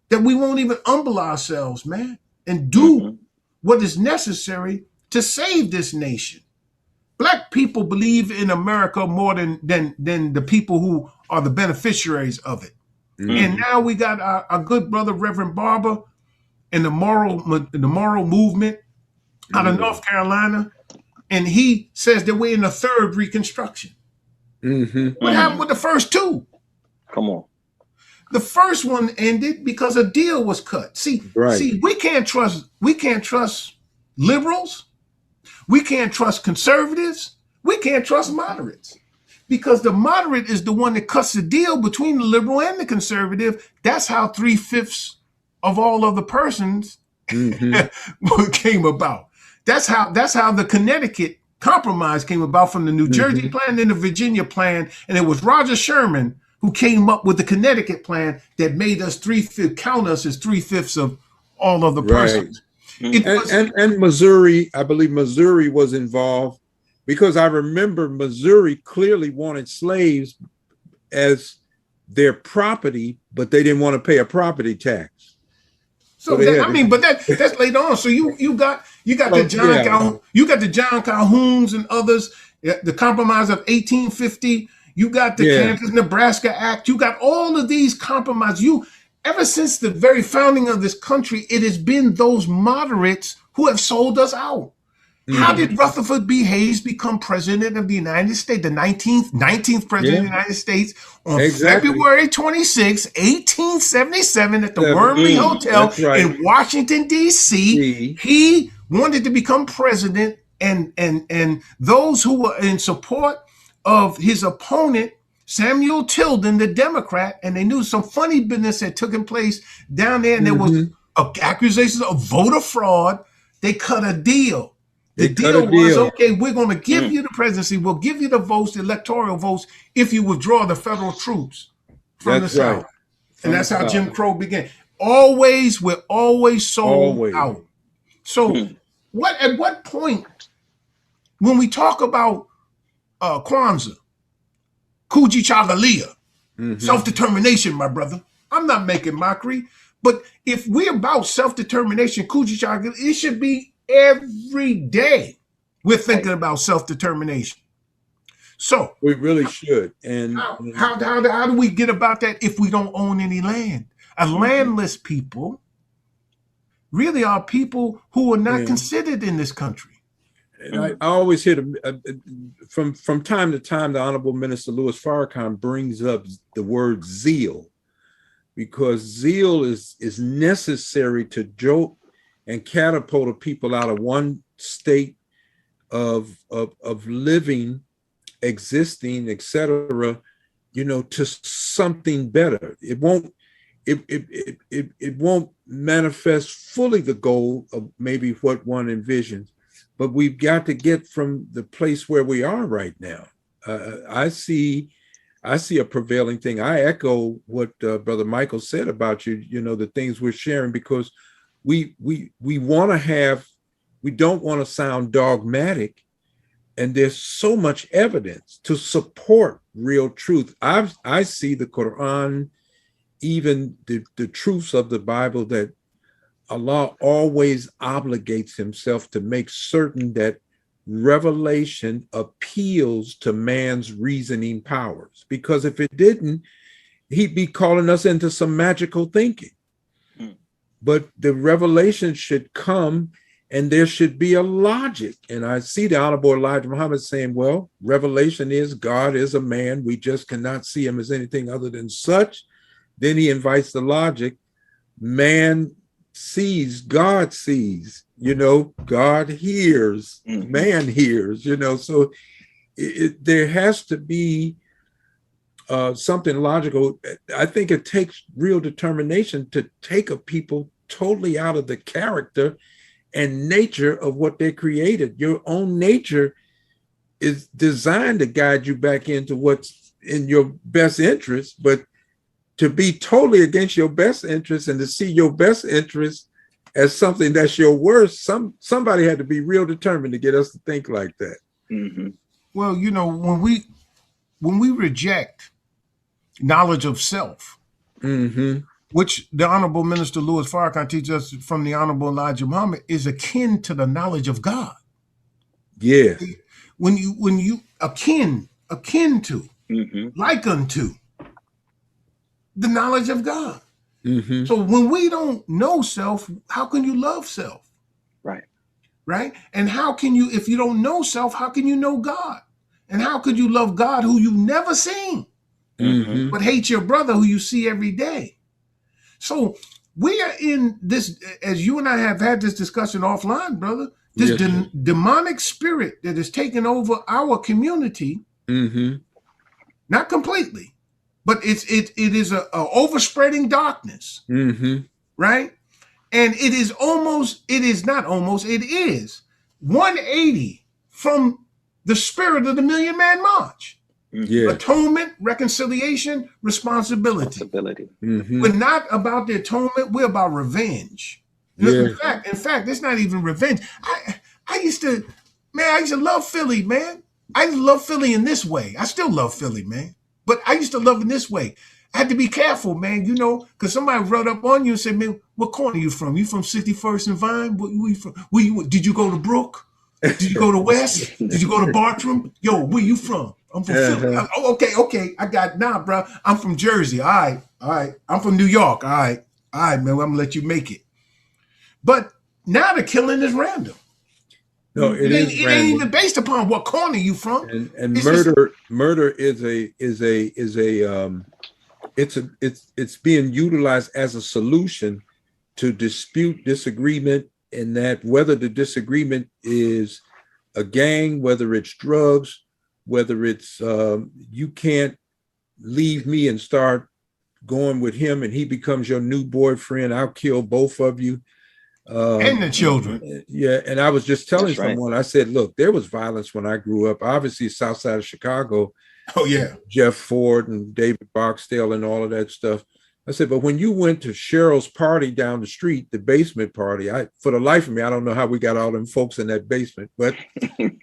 that we won't even humble ourselves, man, and do what is necessary to save this nation. Black people believe in America more than the people who are the beneficiaries of it. And now we got our good brother, Reverend Barber, and the moral movement out of North Carolina. And he says that we're in the third Reconstruction. What happened with the first two? Come on. The first one ended because a deal was cut. See, we can't trust liberals. We can't trust conservatives. We can't trust moderates, because the moderate is the one that cuts the deal between the liberal and the conservative. That's how 3/5 of all of the persons came about. That's how the Connecticut Compromise came about, from the New Jersey plan and the Virginia plan. And it was Roger Sherman who came up with the Connecticut plan that made us count us as 3/5 of all of the persons. And Missouri, I believe Missouri was involved because I remember Missouri clearly wanted slaves as their property, but they didn't want to pay a property tax. So that's later on. So you got the John Calhoun, you got the John Calhouns and others, the Compromise of 1850. You got the Kansas Nebraska Act. You got all of these compromises. Ever since the very founding of this country, it has been those moderates who have sold us out. How did Rutherford B. Hayes become president of the United States, the 19th president of the United States, on February 26, 1877 at the Wormley Hotel in Washington, D.C.? He wanted to become president, and those who were in support of his opponent, Samuel Tilden, the Democrat, and they knew some funny business had taken place down there, and there was accusations of voter fraud. They cut a deal. The deal was, okay, we're going to give you the presidency. We'll give you the votes, the electoral votes, if you withdraw the federal troops from the South. And that's how Jim Crow began. We're always sold out. So at what point, when we talk about Kwanzaa, Kujichagulia, self-determination, my brother, I'm not making mockery, but if we're about self-determination, Kujichagulia, it should be every day we're thinking about self-determination. So we really should. And how do we get about that if we don't own any land? A landless people really are people who are not considered in this country. And I always hear from time to time, the Honorable Minister Louis Farrakhan brings up the word zeal, because zeal is necessary to jolt and catapult a people out of one state of living, existing, etc., to something better. It won't manifest fully the goal of maybe what one envisions, but we've got to get from the place where we are right now. I see a prevailing thing. I echo what Brother Michael said about you, the things we're sharing, because we don't want to sound dogmatic, and there's so much evidence to support real truth. I see the Quran, even the truths of the Bible, that Allah always obligates himself to make certain that revelation appeals to man's reasoning powers, because if it didn't, he'd be calling us into some magical thinking. But the revelation should come, and there should be a logic. And I see the Honorable Elijah Muhammad saying, well, revelation is God is a man. We just cannot see him as anything other than such. Then he invites the logic. Man sees, God sees, God hears, man hears, so there has to be something logical. I think it takes real determination to take a people totally out of the character and nature of what they created. Your own nature is designed to guide you back into what's in your best interest, but to be totally against your best interest and to see your best interest as something that's your worst, somebody had to be real determined to get us to think like that. Well, when we reject knowledge of self, which the Honorable Minister Louis Farrakhan teaches us from the Honorable Elijah Muhammad, is akin to the knowledge of God. Yeah. When you akin to, like unto the knowledge of God. So when we don't know self, how can you love self? Right? And how can you, if you don't know self, how can you know God? And how could you love God who you've never seen, but hate your brother who you see every day? So we are in this, as you and I have had this discussion offline, brother, this demonic spirit that has taken over our community, not completely, but it is a overspreading darkness, right? And it is 180 from the spirit of the Million Man March. Atonement, reconciliation, responsibility. We're not about the atonement, we're about revenge. In fact, it's not even revenge. I used to, Man, I used to love Philly, man. I used to love Philly in this way. I still love Philly, man. But I used to love it this way. I had to be careful, man, you know, because somebody wrote up on you and said, man, what corner you from? You from 61st and Vine? Where you from? Did you go to Brook? Did you go to West? Did you go to Bartram? Yo, where you from? I'm from Philly. Oh, okay. I got, bro. I'm from Jersey. All right. I'm from New York. All right, man. I'm going to let you make it. But now the killing is random. No, it ain't even based upon what corner you from. And murder it's being utilized as a solution to dispute disagreement, and that whether the disagreement is a gang, whether it's drugs, whether it's you can't leave me and start going with him and he becomes your new boyfriend, I'll kill both of you. And the children. Yeah. And I was just telling someone, I said, look, there was violence when I grew up, obviously south side of Chicago. Oh, yeah. Jeff Ford and David Boxdale and all of that stuff. I said, but when you went to Cheryl's party down the street, the basement party, for the life of me, I don't know how we got all them folks in that basement, but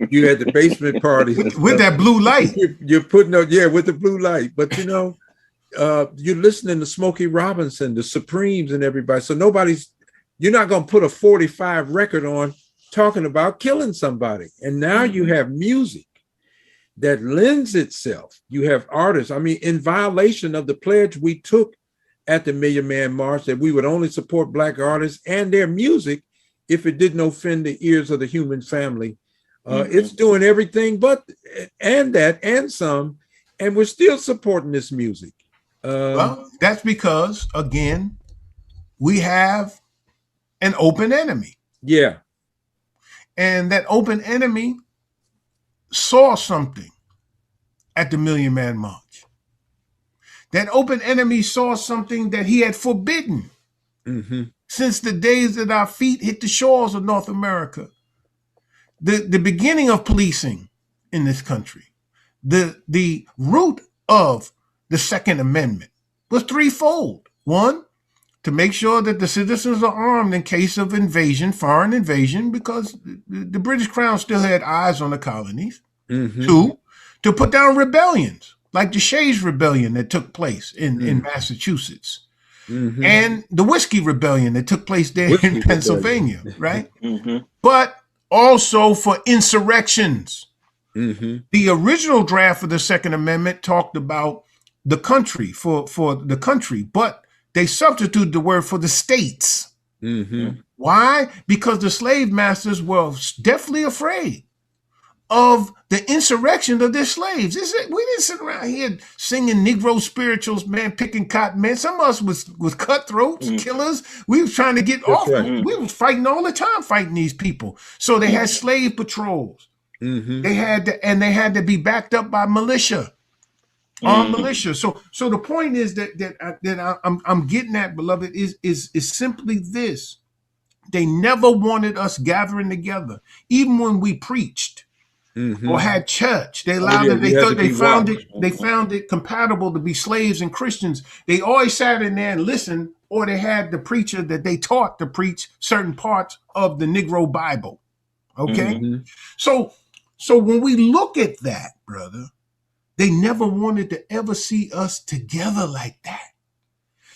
you had the basement party. with that blue light. You're putting up, with the blue light. But, you know, you're listening to Smokey Robinson, the Supremes and everybody. So you're not going to put a 45 record on talking about killing somebody. And now you have music that lends itself. You have artists, I mean, in violation of the pledge we took at the Million Man March, that we would only support Black artists and their music if it didn't offend the ears of the human family. It's doing everything but, and some, and we're still supporting this music. Well, that's because, again, we have an open enemy. Yeah. And that open enemy saw something at the Million Man March. That open enemy saw something that he had forbidden since the days that our feet hit the shores of North America. The beginning of policing in this country, the root of the Second Amendment was threefold. One, to make sure that the citizens are armed in case of invasion, foreign invasion, because the British Crown still had eyes on the colonies. Two, to put down rebellions, like the Shays Rebellion that took place in Massachusetts, and the Whiskey Rebellion that took place there in Pennsylvania, right? But also for insurrections. The original draft of the Second Amendment talked about the country, for the country, but they substituted the word for the states. Why? Because the slave masters were definitely afraid of the insurrection of their slaves. We didn't sit around here singing Negro spirituals, man, picking cotton, man. Some of us was cutthroats, killers. We was trying to get off. Right. We was fighting all the time, fighting these people. So they had slave patrols. They had to be backed up by militia, armed militia. So the point is that I'm getting at, beloved, is simply this: they never wanted us gathering together, even when we preached. Or had church. They allowed it. They found it compatible to be slaves and Christians. They always sat in there and listened, or they had the preacher that they taught to preach certain parts of the Negro Bible. Okay, so when we look at that, brother, they never wanted to ever see us together like that.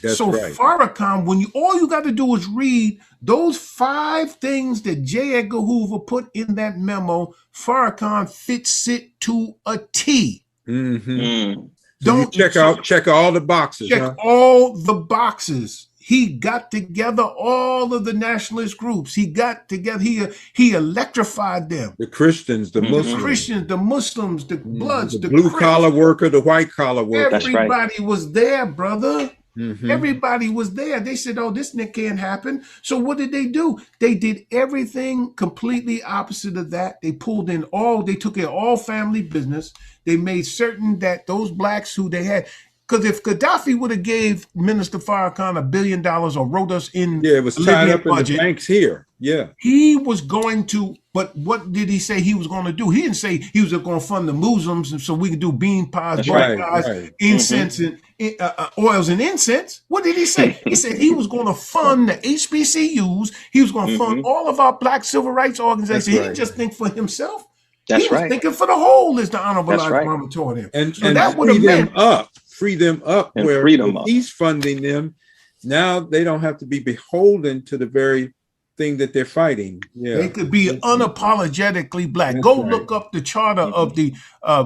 That's right. Farrakhan, all you got to do is read those 5 things that J. Edgar Hoover put in that memo. Farrakhan fits it to a T. So check all the boxes. Check all the boxes. He got together all of the nationalist groups. He got together. He electrified them. The Christians, the Muslims. The Christians, the Muslims, the Bloods, the blue collar worker, the white collar worker. Everybody was there, brother. Everybody was there. They said, oh, this can't happen. So what did they do? They did everything completely opposite of that. They took care of all family business. They made certain that those blacks who they had, because if Gaddafi would have gave Minister Farrakhan $1 billion or wrote us in, it was tied up in the banks here. Yeah, he was going to But what did he say he was going to do? He didn't say he was going to fund the Muslims and so we could do bean pies, That's butter right. pies, incense, and oils and incense. What did he say? He said he was going to fund the HBCUs. He was going to fund all of our Black civil rights organizations. He didn't just think for himself. That's he was thinking for the whole, as the Honorable Elijah Muhammad taught him. And, so and that would have meant free them up and where freedom up. He's funding them. Now they don't have to be beholden to the very thing that they're fighting. Yeah, they could be unapologetically Black. That's Go right. look up the charter of the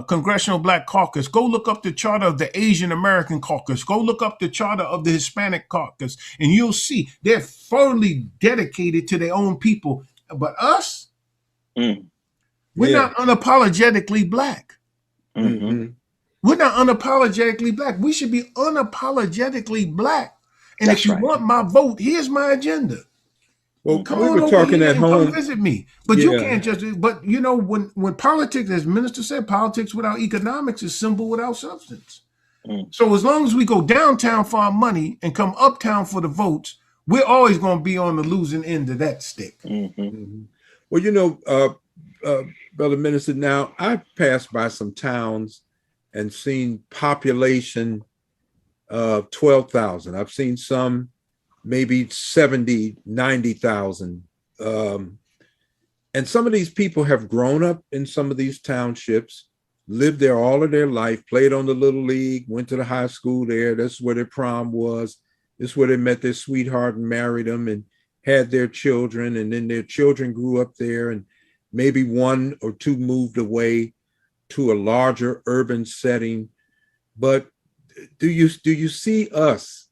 Congressional Black Caucus. Go look up the charter of the Asian American Caucus. Go look up the charter of the Hispanic Caucus, and you'll see they're fully dedicated to their own people. But us, we're not unapologetically Black. We're not unapologetically Black. We should be unapologetically Black. And if you want my vote, here's my agenda. Well, come we on were over talking here at and home. come visit me. But you can't just. But you know, when politics, as Minister said, politics without economics is symbol without substance. So as long as we go downtown for our money and come uptown for the votes, we're always going to be on the losing end of that stick. Well, you know, Brother Minister, now I've passed by some towns and seen population of 12,000. I've seen some maybe 70, 90,000. And some of these people have grown up in some of these townships, lived there all of their life, played on the Little League, went to the high school there. That's where their prom was. This is where they met their sweetheart and married them and had their children. And then their children grew up there, and maybe one or two moved away to a larger urban setting. But do you see us,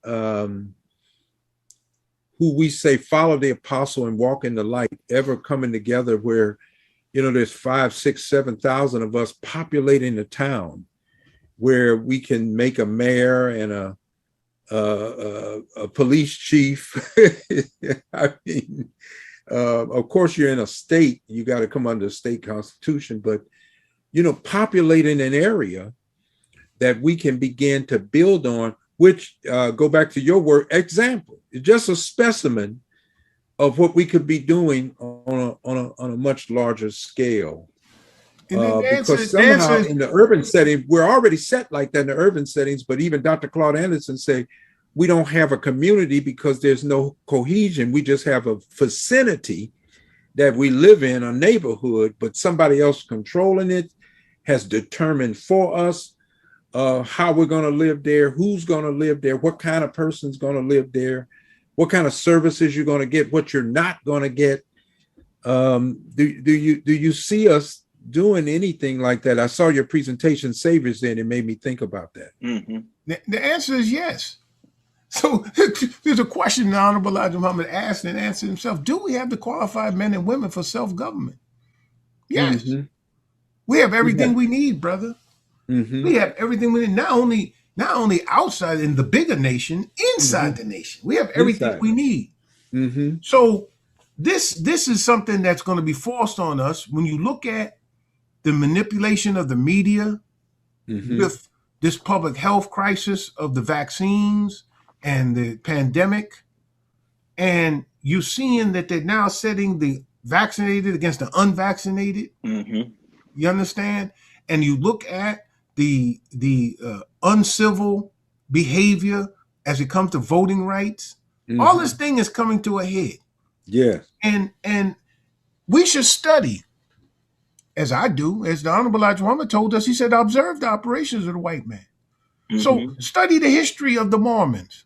who we say follow the apostle and walk in the light, ever coming together where, you know, there's 5, 6, 7,000 of us populating a town where we can make a mayor and a police chief? I mean, of course, you're in a state, you got to come under the state constitution, but, you know, populating an area that we can begin to build on, which go back to your word, example, just a specimen of what we could be doing on a much larger scale. Because somehow in the urban setting, we're already set like that in the urban settings, but even Dr. Claude Anderson say, we don't have a community because there's no cohesion. We just have a vicinity that we live in, a neighborhood, but somebody else controlling it has determined for us how we're going to live there, who's going to live there, what kind of person's going to live there, what kind of services you're going to get, what you're not going to get. Do you see us doing anything like that? I saw your presentation, Saviors, there, and it made me think about that. The answer is yes. So there's a question the Honorable Elijah Muhammad asked and answered himself. Do we have the qualified men and women for self-government? Yes. We have everything we need, brother. We have everything we need, not only outside in the bigger nation, inside the nation. We have everything we need. So this is something that's going to be forced on us when you look at the manipulation of the media with this public health crisis of the vaccines and the pandemic. And you're seeing that they're now setting the vaccinated against the unvaccinated. You understand? And you look at the uncivil behavior as it comes to voting rights. All this thing is coming to a head. Yeah. And we should study, as I do, as the Honorable Elijah Muhammad told us. He said, observe the operations of the white man. So study the history of the Mormons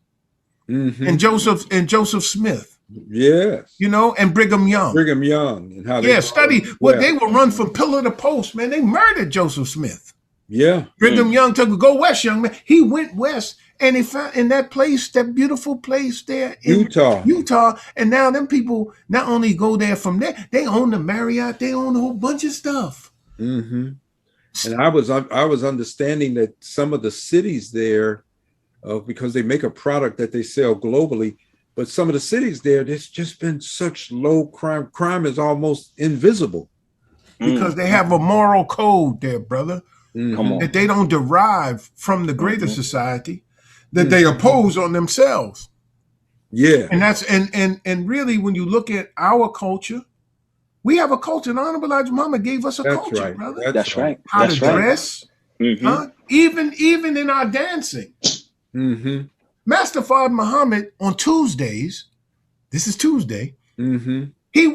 and Joseph Smith. Yes. You know, and Brigham Young. And how they study what they were run from pillar to post, man. They murdered Joseph Smith. Yeah. Brigham Young took go west, young man. He went west and he found in that place, that beautiful place there in Utah. And now them people not only go there from there, they own the Marriott, they own a whole bunch of stuff. And I was understanding that some of the cities there, because they make a product that they sell globally, but some of the cities there, there's just been such low crime. Crime is almost invisible. Because they have a moral code there, brother. That they don't derive from the greater society, that they oppose on themselves. Yeah. And that's and really when you look at our culture, We have a culture. And Honorable Elijah Muhammad gave us a That's culture, right. brother. That's right. How That's to right. dress, Mhm. even in our dancing. Mm-hmm. Master Fard Muhammad on Tuesdays, this is Tuesday, Mm-hmm. they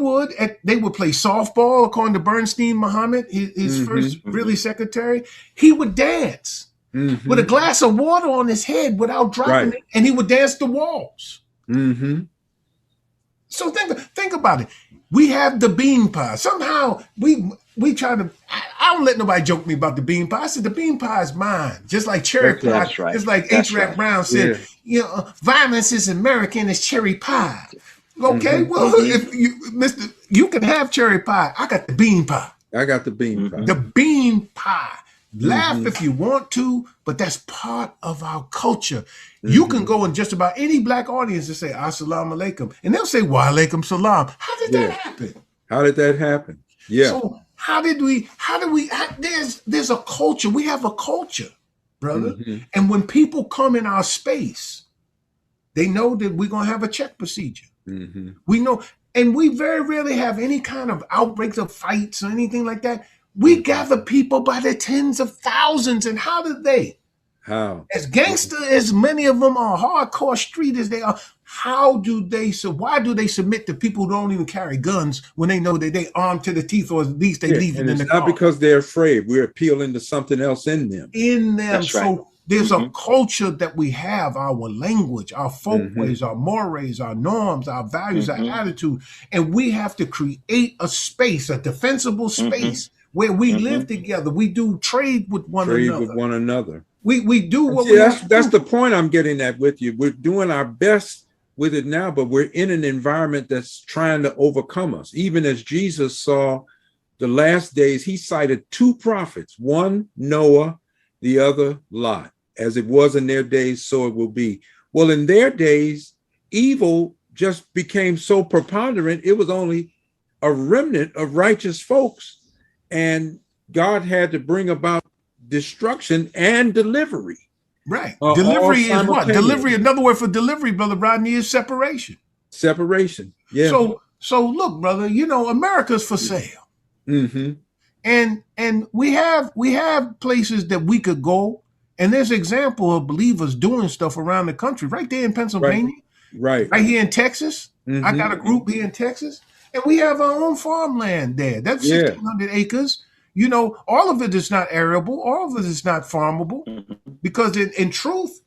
would play softball, according to Bernstein Muhammad, his first really secretary. He would dance with a glass of water on his head without dropping it, and he would dance the waltz. Mm-hmm. So think about it. We have the bean pie. Somehow we try to. I don't let nobody joke me about the bean pie. I said the bean pie is mine, just like cherry pie. That's right. Just like That's H. Rap right. Brown said, violence is American as cherry pie. Okay, well, if you can have cherry pie. I got the bean pie. I got the bean pie. The bean pie. Laugh if you want to, but that's part of our culture. You can go in just about any black audience and say Assalamu alaikum, and they'll say Wa alaikum salam. How did that happen? How did that happen? Yeah. So there's a culture. We have a culture, brother. And when people come in our space, they know that we're gonna have a check procedure. We know, and we very rarely have any kind of outbreaks of fights or anything like that. We gather people by the tens of thousands. And how did they? How? As gangster as many of them are, hardcore street as they are, why do they submit to people who don't even carry guns when they know that they armed to the teeth, or at least they leave it in the car? Not because they're afraid. We're appealing to something else in them. That's so right. There's a culture that we have, our language, our folkways, our mores, our norms, our values, our attitude. And we have to create a space, a defensible space where we live together. We do trade with one another. We do what we have to do. That's the point I'm getting at with you. We're doing our best with it now, but we're in an environment that's trying to overcome us. Even as Jesus saw the last days, he cited two prophets, one Noah, the other Lot. As it was in their days, so it will be. Well, in their days, evil just became so preponderant, it was only a remnant of righteous folks. And God had to bring about destruction and delivery. Right. Delivery is what? Delivery, another word for delivery, Brother Rodney, is separation. Separation. Yeah. So look, brother, America's for sale. And we have places that we could go. And there's an example of believers doing stuff around the country, right there in Pennsylvania, right here in Texas. I got a group here in Texas, and we have our own farmland there. That's 1,600 acres. All of it is not arable, all of it is not farmable, because in truth,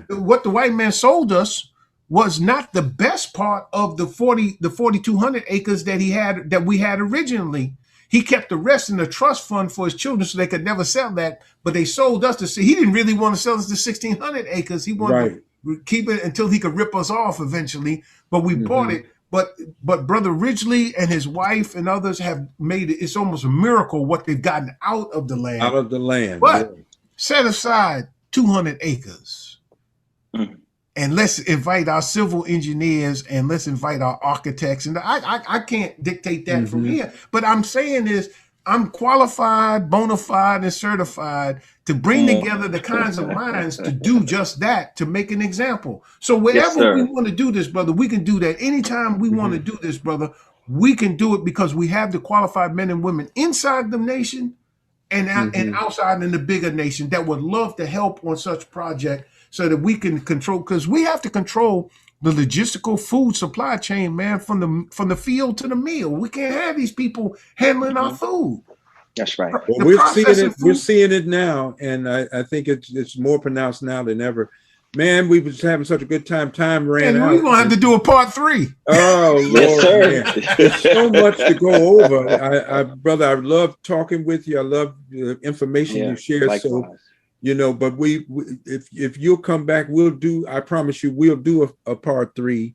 what the white man sold us was not the best part of the 4,200 acres that we had originally. He kept the rest in the trust fund for his children so they could never sell that. But they sold us he didn't really want to sell us the 1,600 acres. He wanted to keep it until he could rip us off eventually. But we bought it. But Brother Ridgely and his wife and others have made it. It's almost a miracle what they've gotten out of the land. Out of the land. But set aside 200 acres. And let's invite our civil engineers and let's invite our architects. And I can't dictate that from here. But I'm saying is I'm qualified, bona fide, and certified to bring together the kinds of minds to do just that, to make an example. So wherever we want to do this, brother, we can do that. Anytime we want to do this, brother, we can do it because we have the qualified men and women inside the nation and outside in the bigger nation that would love to help on such project, so that we can control, because we have to control the logistical food supply chain, man, from the field to the meal. We can't have these people handling our food. That's right. Well, we're seeing it now, and I think it's more pronounced now than ever. Man, we was having such a good time. Time ran out. We're gonna have to do a part 3. Oh, Lord, yes, sir. There's so much to go over. Brother, I love talking with you. I love the information you share. Likewise. So. But if you'll come back, I promise you, we'll do a part 3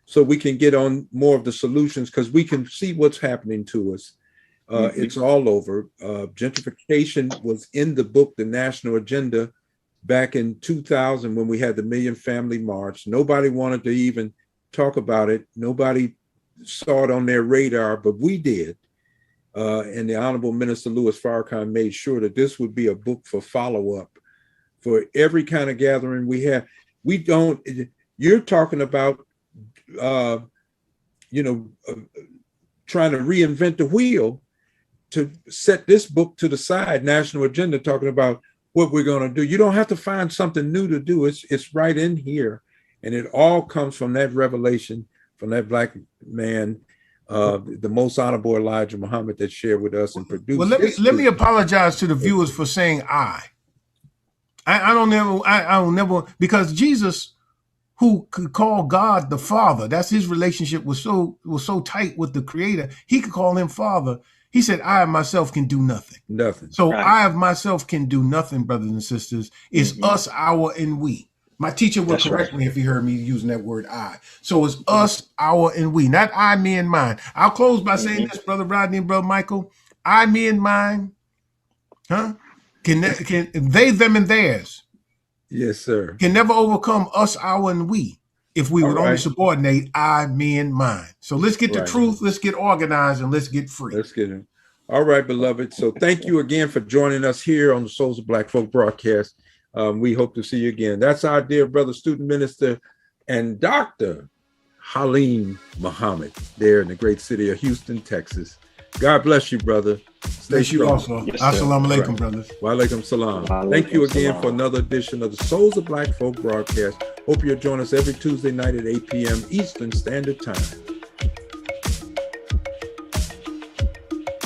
so we can get on more of the solutions, because we can see what's happening to us. It's all over. Gentrification was in the book, The National Agenda, back in 2000 when we had the Million Family March. Nobody wanted to even talk about it. Nobody saw it on their radar, but we did. And the Honorable Minister Louis Farrakhan made sure that this would be a book for follow-up for every kind of gathering we have. You're talking about, trying to reinvent the wheel to set this book to the side, national agenda, talking about what we're going to do. You don't have to find something new to do. It's right in here. And it all comes from that revelation, from that black man, the most honorable Elijah Muhammad, that shared with us and produced. Well, let me apologize to the viewers for saying I don't never, because Jesus, who could call God the Father, that's his relationship was so tight with the Creator, he could call him Father. He said, I of myself can do nothing. Nothing. So right. I of myself can do nothing, brothers and sisters. It's us, our, and we. My teacher would correct me if he heard me using that word I. So it's us, our, and we, not I, me, and mine. I'll close by saying this, Brother Rodney and Brother Michael. I, me, and mine, can they, them, and theirs. Yes, sir. Can never overcome us, our, and we if we would only subordinate I, me, and mine. So let's get the truth, let's get organized, and let's get free. Let's get it. All right, beloved. So thank you again for joining us here on the Souls of Black Folk broadcast. We hope to see you again. That's our dear brother, student minister, and Dr. Haleem Muhammad there in the great city of Houston, Texas. God bless you, brother. Stay strong. You also. Yes, assalamu alaikum, brothers. Wa alaikum salam. Thank you again for another edition of the Souls of Black Folk broadcast. Hope you'll join us every Tuesday night at 8 p.m. Eastern Standard Time.